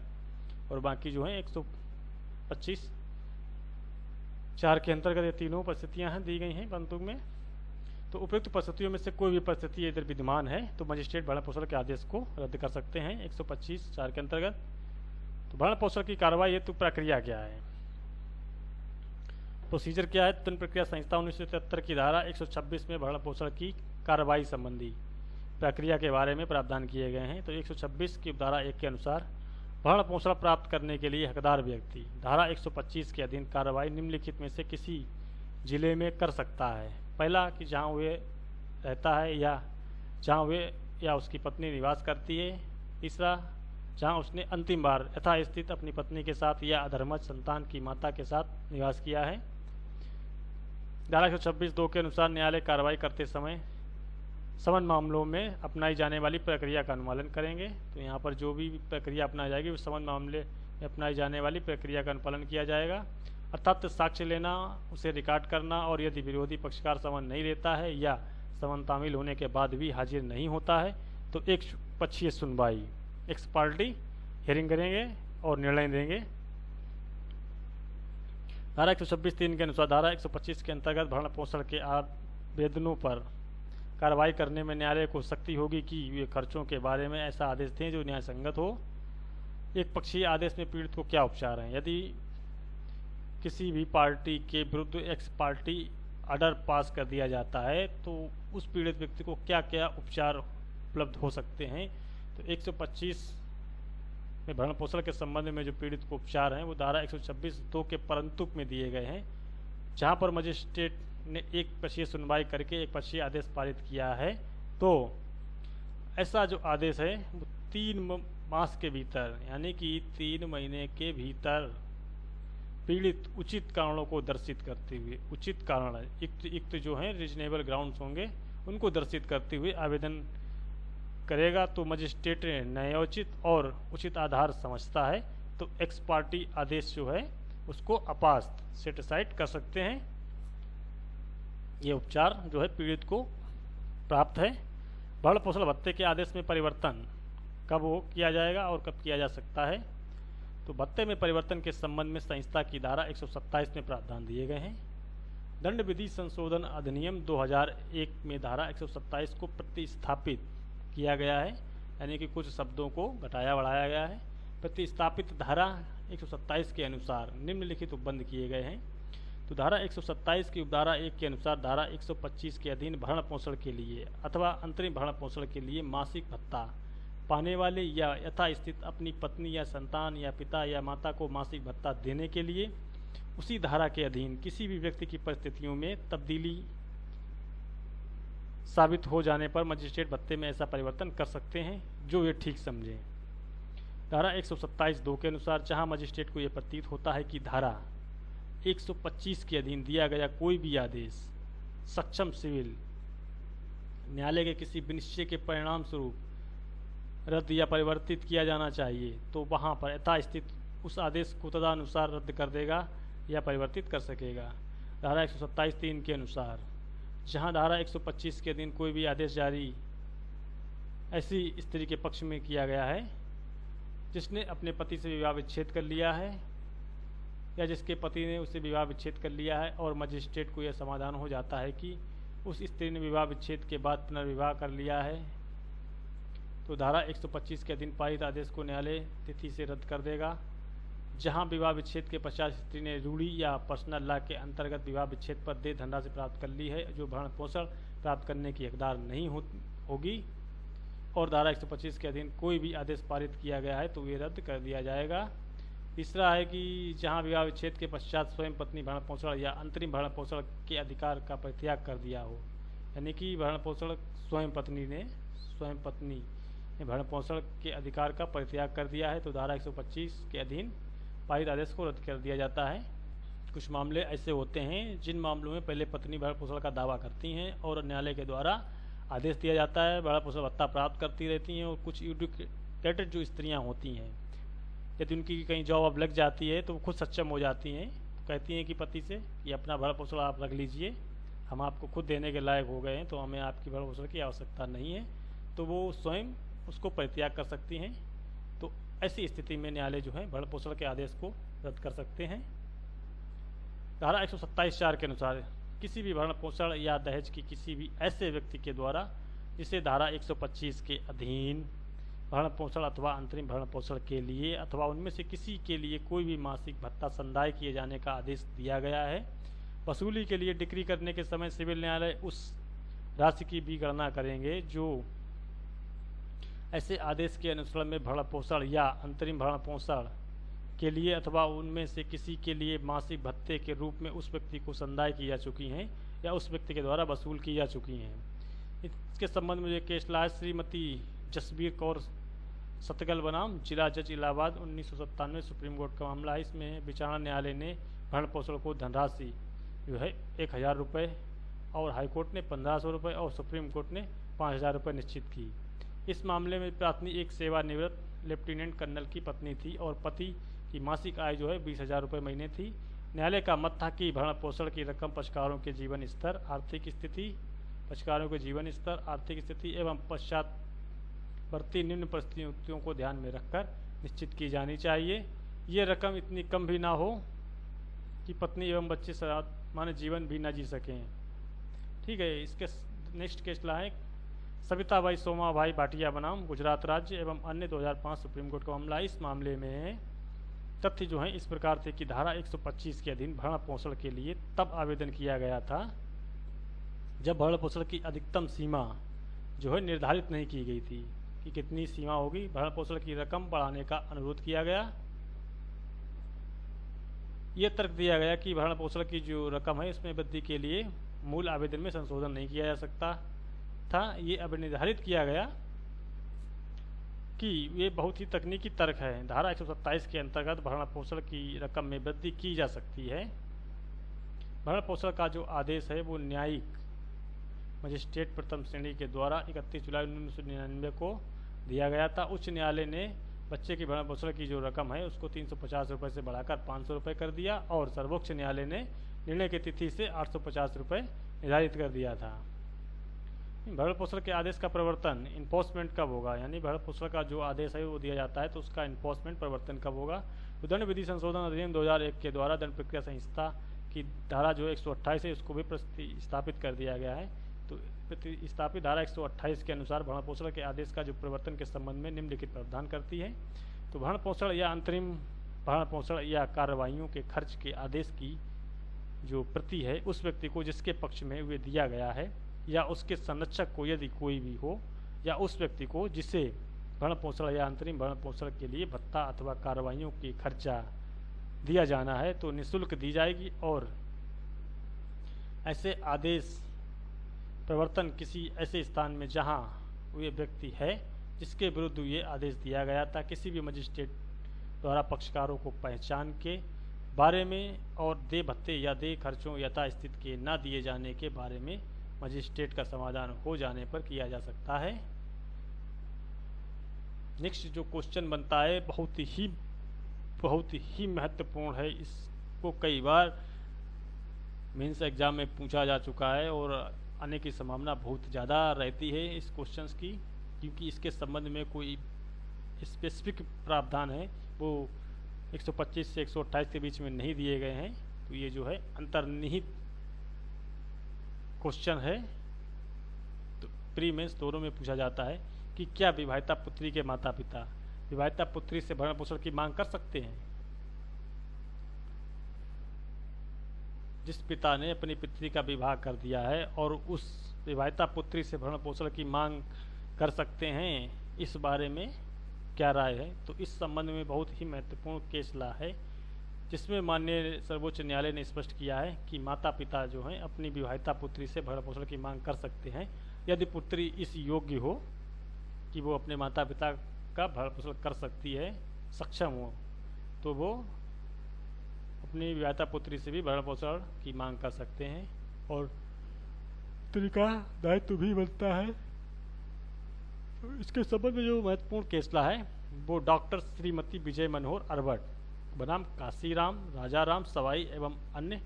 Speaker 1: और बाकी जो है 125(4) के अंतर्गत ये तीनों परिस्थितियाँ हैं दी गई हैं बंतुक में। तो उपयुक्त परिस्थितियों में से कोई भी परिस्थिति इधर विद्यमान है तो मजिस्ट्रेट भरण पोषण के आदेश को रद्द कर सकते हैं 125(4) के अंतर्गत। तो भरण पोषण की कार्रवाई हेतु प्रक्रिया क्या है, प्रोसीजर क्या है? दंड प्रक्रिया संहिता 1973 की धारा 126 में भरण पोषण की कार्रवाई संबंधी प्रक्रिया के बारे में प्रावधान किए गए हैं। तो 126 की उपधारा 1 के अनुसार भरण पोषण प्राप्त करने के लिए हकदार व्यक्ति धारा 125 के अधीन कार्रवाई निम्नलिखित में से किसी जिले में कर सकता है। पहला, कि जहाँ वे रहता है या जहाँ वे या उसकी पत्नी निवास करती है। तीसरा, जहाँ उसने अंतिम बार यथास्थित अपनी पत्नी के साथ या अधर्मज संतान की माता के साथ निवास किया है। धारा 126(2) के अनुसार न्यायालय कार्रवाई करते समय समन मामलों में अपनाई जाने वाली प्रक्रिया का अनुपालन करेंगे। तो यहाँ पर जो भी प्रक्रिया अपनाई जाएगी वो समन मामले में अपनाई जाने वाली प्रक्रिया का अनुपालन किया जाएगा। अर्थात साक्ष्य लेना, उसे रिकॉर्ड करना, और यदि विरोधी पक्षकार समन नहीं लेता है या समन तामील होने के बाद भी हाजिर नहीं होता है तो एक पक्षीय सुनवाई, एक्स पार्टी हियरिंग करेंगे और निर्णय देंगे। धारा 126(3) के अनुसार धारा 125 के अंतर्गत भरण पोषण के आवेदनों पर कार्रवाई करने में न्यायालय को शक्ति होगी कि वे खर्चों के बारे में ऐसा आदेश दें जो न्याय संगत हो। एक पक्षीय आदेश में पीड़ित को क्या उपचार हैं? यदि किसी भी पार्टी के विरुद्ध एक्स पार्टी ऑर्डर पास कर दिया जाता है तो उस पीड़ित व्यक्ति को क्या क्या उपचार उपलब्ध हो सकते हैं? तो 125 में भरण पोषण के संबंध में जो पीड़ित को उपचार हैं वो धारा 126(2) के परंतुक में दिए गए हैं, जहां पर मजिस्ट्रेट ने एक पक्षीय सुनवाई करके एक पक्षीय आदेश पारित किया है। तो ऐसा जो आदेश है वो 3 मास के भीतर, यानी कि 3 महीने के भीतर पीड़ित उचित कारणों को दर्शित करते हुए, उचित कारण युक्त जो हैं रीजनेबल ग्राउंड्स होंगे उनको दर्शित करते हुए आवेदन करेगा। तो मजिस्ट्रेट न्यायोचित और उचित आधार समझता है तो एक्स पार्टी आदेश जो है उसको अपास्त सेट असाइड कर सकते हैं। ये उपचार जो है पीड़ित को प्राप्त है। भरण पोषण भत्ते के आदेश में परिवर्तन कब वो किया जाएगा और कब किया जा सकता है? तो भत्ते में परिवर्तन के संबंध में संहिता की धारा 127 में प्रावधान दिए गए हैं। दंड विधि संशोधन अधिनियम 2001 में धारा 127 को प्रतिस्थापित किया गया है, यानी कि कुछ शब्दों को घटाया बढ़ाया गया है। प्रतिस्थापित धारा 127 के अनुसार निम्नलिखित उपबंध किए गए हैं। तो धारा 127 की उपधारा 1 के अनुसार धारा 125 के अधीन भरण पोषण के लिए अथवा अंतरिम भरण पोषण के लिए मासिक भत्ता पाने वाले या यथास्थित अपनी पत्नी या संतान या पिता या माता को मासिक भत्ता देने के लिए उसी धारा के अधीन किसी भी व्यक्ति की परिस्थितियों में तब्दीली साबित हो जाने पर मजिस्ट्रेट भत्ते में ऐसा परिवर्तन कर सकते हैं जो वे ठीक समझें। धारा 127(2) के अनुसार जहां मजिस्ट्रेट को यह प्रतीत होता है कि धारा 125 के अधीन दिया गया कोई भी आदेश सक्षम सिविल न्यायालय के किसी विनिश्चय के परिणाम स्वरूप रद्द या परिवर्तित किया जाना चाहिए, तो वहां पर यथास्थित उस आदेश को तदनुसार रद्द कर देगा या परिवर्तित कर सकेगा। धारा 127(3) के अनुसार जहां धारा 125 के अधीन कोई भी आदेश जारी ऐसी स्त्री के पक्ष में किया गया है जिसने अपने पति से विवाह विच्छेद कर लिया है या जिसके पति ने उससे विवाह विच्छेद कर लिया है और मजिस्ट्रेट को यह समाधान हो जाता है कि उस स्त्री ने विवाह विच्छेद के बाद पुनर्विवाह कर लिया है, तो धारा 125 के अधीन पारित आदेश को न्यायालय तिथि से रद्द कर देगा। जहां विवाह विच्छेद के पश्चात स्त्री ने रूढ़ी या पर्सनल लॉ के अंतर्गत विवाह विच्छेद पर देय धनराशि प्राप्त कर ली है जो भरण पोषण प्राप्त करने की हकदार नहीं होगी, और धारा 125 के अधीन कोई भी आदेश पारित किया गया है तो ये रद्द कर दिया जाएगा। तीसरा है कि जहां विवाह विच्छेद के पश्चात स्वयं पत्नी भरण पोषण या अंतरिम भरण पोषण के अधिकार का परित्याग कर दिया हो, यानी कि भरण पोषण स्वयं पत्नी ने भरण पोषण के अधिकार का परित्याग कर दिया है तो धारा 125 के अधीन पारित आदेश को रद्द कर दिया जाता है। कुछ मामले ऐसे होते हैं जिन मामलों में पहले पत्नी भरण पोषण का दावा करती हैं और न्यायालय के द्वारा आदेश दिया जाता है, भरण पोषण भत्ता प्राप्त करती रहती हैं। और कुछ एडुकेटेड जो स्त्रियां होती हैं, यदि उनकी कहीं जॉब अब लग जाती है तो वो खुद सक्षम हो जाती हैं, कहती हैं कि पति से कि अपना भरण पोषण आप रख लीजिए, हम आपको खुद देने के लायक हो गए हैं, तो हमें आपकी भरण पोषण की आवश्यकता नहीं है, तो वो स्वयं उसको परित्याग कर सकती हैं। तो ऐसी स्थिति में न्यायालय जो है भरण पोषण के आदेश को रद्द कर सकते हैं। धारा 127(4) के अनुसार किसी भी भरण पोषण या दहेज की किसी भी ऐसे व्यक्ति के द्वारा जिसे धारा 125 के अधीन भरण पोषण अथवा अंतरिम भरण पोषण के लिए अथवा उनमें से किसी के लिए कोई भी मासिक भत्ता संदाय किए जाने का आदेश दिया गया है, वसूली के लिए डिक्री करने के समय सिविल न्यायालय उस राशि की भी गणना करेंगे जो ऐसे आदेश के अनुसरण में भरण पोषण या अंतरिम भरण पोषण के लिए अथवा उनमें से किसी के लिए मासिक भत्ते के रूप में उस व्यक्ति को संदाय की जा चुकी हैं या उस व्यक्ति के द्वारा वसूल की जा चुकी हैं। इसके संबंध में केस लाया श्रीमती जसबीर कौर सतगल बनाम जिला जज इलाहाबाद 1997 सुप्रीम कोर्ट का मामला है। इसमें विचारणा न्यायालय ने भरण पोषण को धनराशि जो है 1000 रुपये और हाईकोर्ट ने 1500 रुपये और सुप्रीम कोर्ट ने 5000 रुपये निश्चित की। इस मामले में प्रार्थनी एक सेवानिवृत्त लेफ्टिनेंट कर्नल की पत्नी थी और पति की मासिक आय जो है 20,000 रुपये महीने थी। न्यायालय का मत था कि भरण पोषण की रकम पक्षकारों के जीवन स्तर, आर्थिक स्थिति, पक्षकारों के जीवन स्तर, आर्थिक स्थिति एवं पश्चातवर्ती निम्न परिस्थितियों को ध्यान में रखकर निश्चित की जानी चाहिए। ये रकम इतनी कम भी ना हो कि पत्नी एवं बच्चे सामान्य जीवन भी न जी सकें। ठीक है, इसके नेक्स्ट केस ला है सविताबाई सोमाभाई भाटिया बनाम गुजरात राज्य एवं अन्य 2005 सुप्रीम कोर्ट का मामला। इस मामले में तथ्य जो है इस प्रकार थे कि धारा 125 के अधीन भरण पोषण के लिए तब आवेदन किया गया था जब भरण पोषण की अधिकतम सीमा जो है निर्धारित नहीं की गई थी कि कितनी सीमा होगी। भरण पोषण की रकम बढ़ाने का अनुरोध किया गया। यह तर्क दिया गया कि भरण पोषण की जो रकम है इसमें वृद्धि के लिए मूल आवेदन में संशोधन नहीं किया जा सकता था। ये अब निर्धारित किया गया कि ये बहुत ही तकनीकी तर्क है। धारा 127 के अंतर्गत भरण पोषण की रकम में वृद्धि की जा सकती है। भरण पोषण का जो आदेश है वो न्यायिक मजिस्ट्रेट प्रथम श्रेणी के द्वारा 31 जुलाई 1999 को दिया गया था। उच्च न्यायालय ने बच्चे की भरण पोषण की जो रकम है उसको 350 रुपये से बढ़ाकर 500 रुपये कर दिया और सर्वोच्च न्यायालय ने निर्णय की तिथि से 850 रुपये निर्धारित कर दिया था। भरण पोषण के आदेश का प्रवर्तन इन्फोर्समेंट कब होगा, यानी भरण पोषण का जो आदेश है वो दिया जाता है तो उसका इन्फोर्समेंट प्रवर्तन कब होगा। तो दंड विधि संशोधन अधिनियम 2001 के द्वारा दंड प्रक्रिया संहिता की धारा जो 128 है उसको भी प्रतिस्थापित कर दिया गया है। तो प्रतिस्थापित धारा 128 के अनुसार भरण पोषण के आदेश का जो प्रवर्तन के संबंध में निम्नलिखित प्रावधान करती है। तो भरण पोषण या अंतरिम भरण पोषण या कार्रवाइयों के खर्च के आदेश की जो प्रति है उस व्यक्ति को जिसके पक्ष में वे दिया गया है या उसके संरक्षक को यदि कोई भी हो या उस व्यक्ति को जिसे भरण पोषण या अंतरिम भरण पोषण के लिए भत्ता अथवा कार्रवाइयों की खर्चा दिया जाना है तो निःशुल्क दी जाएगी। और ऐसे आदेश प्रवर्तन किसी ऐसे स्थान में जहां वे व्यक्ति है जिसके विरुद्ध ये आदेश दिया गया था किसी भी मजिस्ट्रेट द्वारा पक्षकारों को पहचान के बारे में और देय भत्ते या देय खर्चों यथास्थिति के न दिए जाने के बारे में मजिस्ट्रेट का समाधान हो जाने पर किया जा सकता है। नेक्स्ट जो क्वेश्चन बनता है बहुत ही महत्वपूर्ण है। इसको कई बार मेंस एग्जाम में पूछा जा चुका है और आने की संभावना बहुत ज़्यादा रहती है इस क्वेश्चंस की, क्योंकि इसके संबंध में कोई स्पेसिफिक प्रावधान है वो 125 से 128 के बीच में नहीं दिए गए हैं। तो ये जो है अंतर्निहित क्वेश्चन है। तो प्री मेंस दोनों में पूछा जाता है कि क्या विवाहिता पुत्री के माता पिता विवाहिता पुत्री से भरण पोषण की मांग कर सकते हैं। जिस पिता ने अपनी पुत्री का विवाह कर दिया है और उस विवाहिता पुत्री से भरण पोषण की मांग कर सकते हैं, इस बारे में क्या राय है। तो इस संबंध में बहुत ही महत्वपूर्ण केस ला है जिसमें माननीय सर्वोच्च न्यायालय ने स्पष्ट किया है कि माता पिता जो हैं अपनी विवाहिता पुत्री से भरण पोषण की मांग कर सकते हैं यदि पुत्री इस योग्य हो कि वो अपने माता पिता का भरण पोषण कर सकती है, सक्षम हो, तो वो अपनी विवाहिता पुत्री से भी भरण पोषण की मांग कर सकते हैं। और पुत्री का दायित्व भी बनता है। तो इसके संबंध में जो महत्वपूर्ण फैसला है वो डॉक्टर श्रीमती विजय मनोहर अरवट बनाम काशीराम राजाराम सवाई एवं अन्य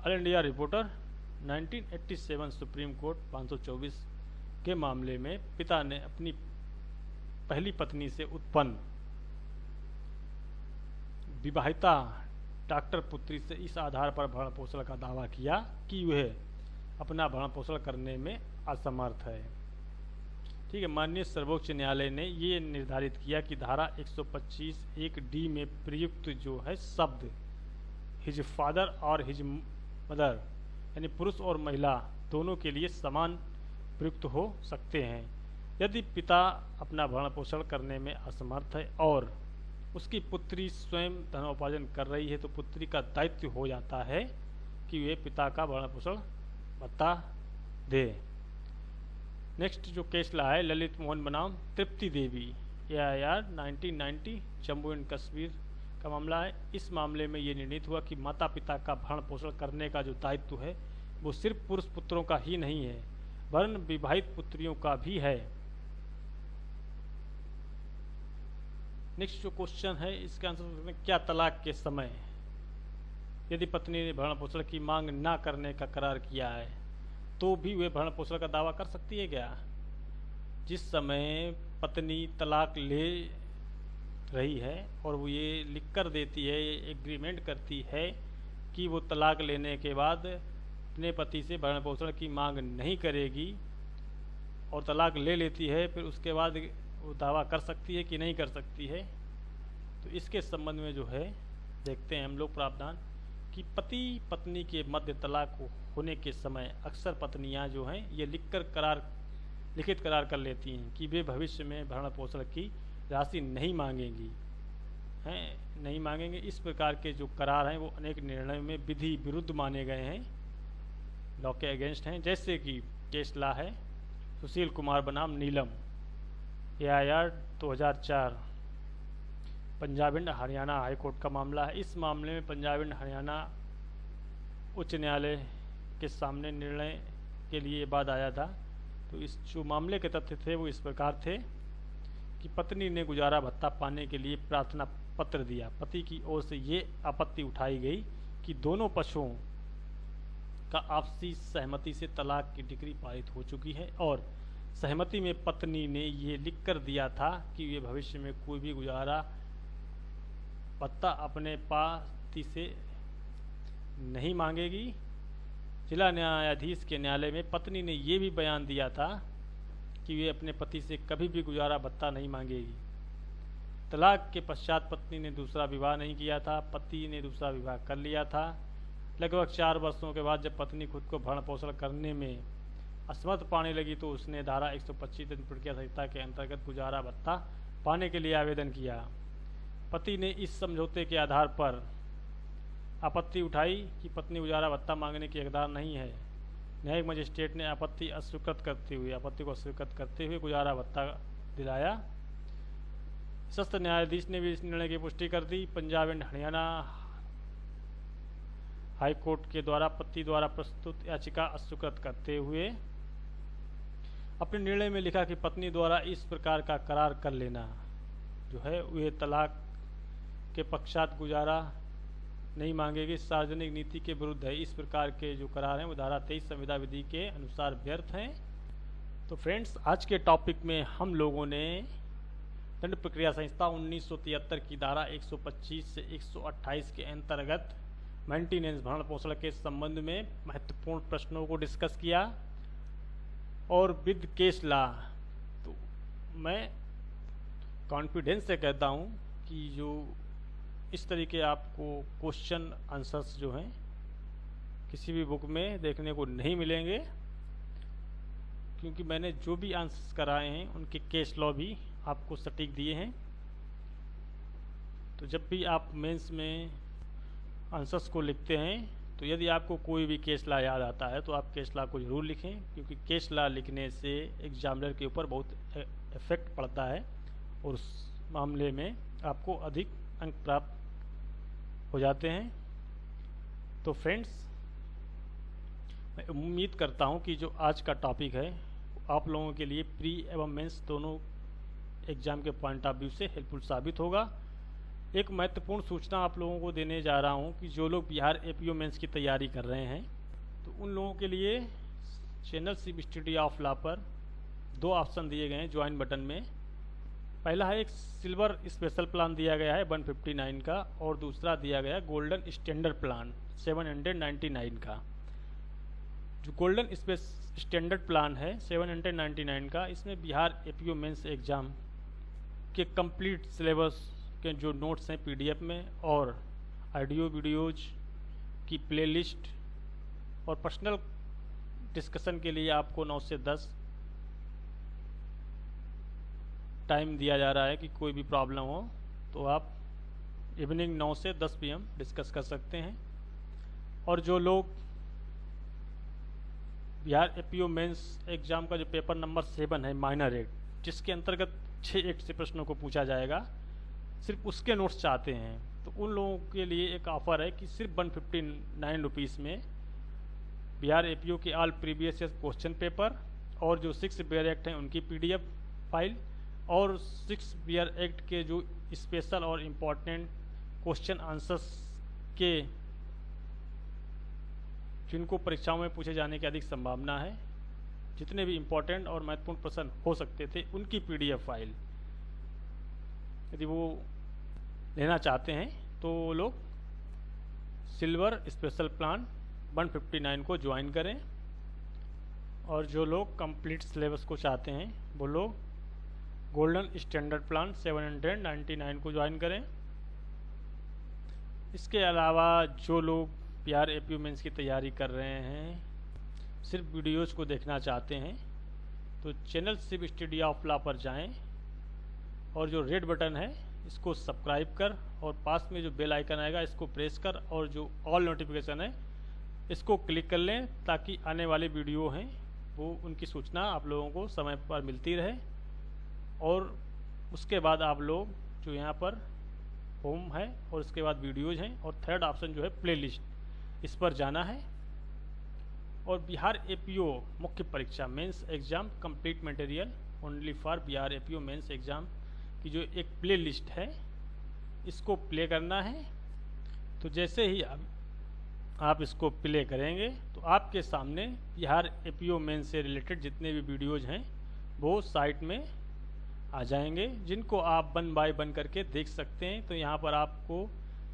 Speaker 1: all India reporter 1987 supreme court 524 के मामले में पिता ने अपनी पहली पत्नी से उत्पन्न विवाहिता डॉक्टर पुत्री से इस आधार पर भरण पोषण का दावा किया कि वह अपना भरण पोषण करने में असमर्थ है। ठीक है, माननीय सर्वोच्च न्यायालय ने ये निर्धारित किया कि धारा 125 एक डी में प्रयुक्त जो है शब्द हिज फादर और हिज मदर यानी पुरुष और महिला दोनों के लिए समान प्रयुक्त हो सकते हैं। यदि पिता अपना भरण पोषण करने में असमर्थ है और उसकी पुत्री स्वयं धनोपार्जन कर रही है तो पुत्री का दायित्व हो जाता है कि वे पिता का भरण पोषण भत्ता दे। नेक्स्ट जो केस ला है ललित मोहन बनाम तृप्ति देवी AIR 1990 जम्मू एंड कश्मीर का मामला है। इस मामले में ये निर्णीत हुआ कि माता पिता का भरण पोषण करने का जो दायित्व है वो सिर्फ पुरुष पुत्रों का ही नहीं है वरन विवाहित पुत्रियों का भी है। नेक्स्ट जो क्वेश्चन है इसका आंसर क्या तलाक के समय यदि पत्नी ने भरण पोषण की मांग ना करने का करार किया है तो भी वे भरण पोषण का दावा कर सकती है क्या? जिस समय पत्नी तलाक ले रही है और वो ये लिख कर देती है, एग्रीमेंट करती है कि वो तलाक लेने के बाद अपने पति से भरण पोषण की मांग नहीं करेगी और तलाक ले लेती है, फिर उसके बाद वो दावा कर सकती है कि नहीं कर सकती है। तो इसके संबंध में जो है देखते हैं हम लोग प्रावधान कि पति पत्नी के मध्य तलाक होने के समय अक्सर पत्नियां जो हैं ये लिखित करार कर लेती हैं कि वे भविष्य में भरण पोषण की राशि नहीं मांगेंगी नहीं मांगेंगे। इस प्रकार के जो करार हैं वो अनेक निर्णयों में विधि विरुद्ध माने गए हैं, लॉ के अगेंस्ट हैं। जैसे कि केस ला है सुशील कुमार बनाम नीलम AIR 2004 Punjab and Haryana high court का मामला है। इस मामले में पंजाब एंड हरियाणा उच्च न्यायालय के सामने निर्णय के लिए बाद आया था। तो इस जो मामले के तथ्य थे वो इस प्रकार थे कि पत्नी ने गुजारा भत्ता पाने के लिए प्रार्थना पत्र दिया। पति की ओर से ये आपत्ति उठाई गई कि दोनों पक्षों का आपसी सहमति से तलाक की डिक्री पारित हो चुकी है और सहमति में पत्नी ने ये लिख कर दिया था कि वे भविष्य में कोई भी गुजारा भत्ता अपने पति से नहीं मांगेगी। जिला न्यायाधीश के न्यायालय में पत्नी ने ये भी बयान दिया था कि वे अपने पति से कभी भी गुजारा भत्ता नहीं मांगेगी। तलाक के पश्चात पत्नी ने दूसरा विवाह नहीं किया था, पति ने दूसरा विवाह कर लिया था। लगभग 4 वर्षों के बाद जब पत्नी खुद को भरण पोषण करने में असमर्थ पाने लगी तो उसने धारा 125 प्रक्रिया संहिता के अंतर्गत गुजारा भत्ता पाने के लिए आवेदन किया। पति ने इस समझौते के आधार पर आपत्ति उठाई कि पत्नी गुजारा भत्ता मांगने की हकदार नहीं है। न्यायिक मजिस्ट्रेट ने आपत्ति को अस्वीकृत करते हुए गुजारा भत्ता दिलाया। सशस्त्र न्यायाधीश ने भी इस निर्णय की पुष्टि कर दी। Punjab and Haryana high court के द्वारा पति द्वारा प्रस्तुत याचिका अस्वीकृत करते हुए अपने निर्णय में लिखा कि पत्नी द्वारा इस प्रकार का करार कर लेना जो है वे तलाक के पश्चात गुजारा नहीं मांगेगी, सार्वजनिक नीति के विरुद्ध है। इस प्रकार के जो करार हैं वो धारा 23 संविदा विधि के अनुसार व्यर्थ हैं। तो फ्रेंड्स, आज के टॉपिक में हम लोगों ने दंड प्रक्रिया संहिता 1973 की धारा 125 से 128 के अंतर्गत मेंटेनेंस भरण पोषण के संबंध में महत्वपूर्ण प्रश्नों को डिस्कस किया और विद केस ला। तो मैं कॉन्फिडेंस से कहता हूँ कि जो इस तरीके आपको क्वेश्चन आंसर्स जो हैं किसी भी बुक में देखने को नहीं मिलेंगे, क्योंकि मैंने जो भी आंसर्स कराए हैं उनके केस लॉ भी आपको सटीक दिए हैं। तो जब भी आप मेंस में आंसर्स को लिखते हैं तो यदि आपको कोई भी केस लॉ याद आता है तो आप केस लॉ को ज़रूर लिखें, क्योंकि केस लॉ लिखने से एग्जामिनर के ऊपर बहुत इफेक्ट पड़ता है और उस मामले में आपको अधिक अंक प्राप्त हो जाते हैं। तो फ्रेंड्स, मैं उम्मीद करता हूं कि जो आज का टॉपिक है आप लोगों के लिए प्री एवं मेंस दोनों एग्ज़ाम के पॉइंट ऑफ व्यू से हेल्पफुल साबित होगा। एक महत्वपूर्ण सूचना आप लोगों को देने जा रहा हूं कि जो लोग बिहार एपीओ मेंस की तैयारी कर रहे हैं तो उन लोगों के लिए channel Shiv study of law पर दो ऑप्शन दिए गए हैं ज्वाइन बटन में। पहला है एक सिल्वर स्पेशल प्लान दिया गया है 159 का, और दूसरा दिया गया गोल्डन स्टैंडर्ड प्लान 799 का। जो गोल्डन स्टैंडर्ड प्लान है 799 का, इसमें बिहार एपीओ मेंस एग्ज़ाम के कंप्लीट सिलेबस के जो नोट्स हैं पीडीएफ में, और ऑडियो वीडियोज की प्लेलिस्ट और पर्सनल डिस्कशन के लिए आपको 9 से 10 टाइम दिया जा रहा है कि कोई भी प्रॉब्लम हो तो आप इवनिंग 9 से 10 PM डिस्कस कर सकते हैं। और जो लोग बिहार एपीओ मेंस एग्ज़ाम का जो पेपर नंबर 7 है माइनर एक्ट, जिसके अंतर्गत 6 एक्ट से प्रश्नों को पूछा जाएगा, सिर्फ उसके नोट्स चाहते हैं तो उन लोगों के लिए एक ऑफ़र है कि सिर्फ 159 रुपीज़ में बिहार एपीओ के ऑल प्रीवियस क्वेश्चन पेपर और जो 6 बिहार एक्ट हैं उनकी PDF फाइल और 6 बिहार एक्ट के जो स्पेशल और इम्पोर्टेंट क्वेश्चन आंसर्स के जिनको परीक्षाओं में पूछे जाने की अधिक संभावना है, जितने भी इम्पोर्टेंट और महत्वपूर्ण प्रश्न हो सकते थे उनकी PDF फाइल यदि वो लेना चाहते हैं तो वो लोग सिल्वर स्पेशल प्लान 159 को ज्वाइन करें। और जो लोग कंप्लीट सिलेबस को चाहते हैं वो लोग गोल्डन स्टैंडर्ड प्लान 799 को ज्वाइन करें। इसके अलावा जो लोग बिहार एपीओ मेंस की तैयारी कर रहे हैं, सिर्फ वीडियोज़ को देखना चाहते हैं, तो channel Shiv study of law पर जाएं और जो रेड बटन है इसको सब्सक्राइब कर और पास में जो बेल आइकन आएगा इसको प्रेस कर और जो ऑल नोटिफिकेशन है इसको क्लिक कर लें, ताकि आने वाले वीडियो हैं वो उनकी सूचना आप लोगों को समय पर मिलती रहे। और उसके बाद आप लोग जो यहाँ पर होम है और उसके बाद वीडियोज़ हैं और थर्ड ऑप्शन जो है प्लेलिस्ट, इस पर जाना है। और बिहार एपीओ मुख्य परीक्षा mains exam complete material only for Bihar APO mains exam की जो एक प्ले लिस्ट है इसको प्ले करना है। तो जैसे ही आप इसको प्ले करेंगे तो आपके सामने बिहार एपीओ मेंस से रिलेटेड जितने भी वीडियोज़ हैं वो साइट में आ जाएंगे, जिनको आप 1 बाय 1 करके देख सकते हैं। तो यहाँ पर आपको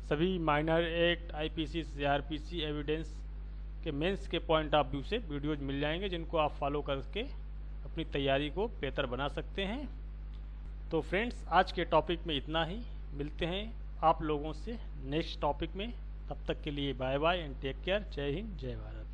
Speaker 1: सभी minor act, IPC, CRPC, evidence के मेंस के पॉइंट ऑफ व्यू से वीडियोज़ मिल जाएंगे, जिनको आप फॉलो करके अपनी तैयारी को बेहतर बना सकते हैं। तो फ्रेंड्स, आज के टॉपिक में इतना ही। मिलते हैं आप लोगों से नेक्स्ट टॉपिक में। तब तक के लिए bye bye and take care. जय हिंद, जय भारत।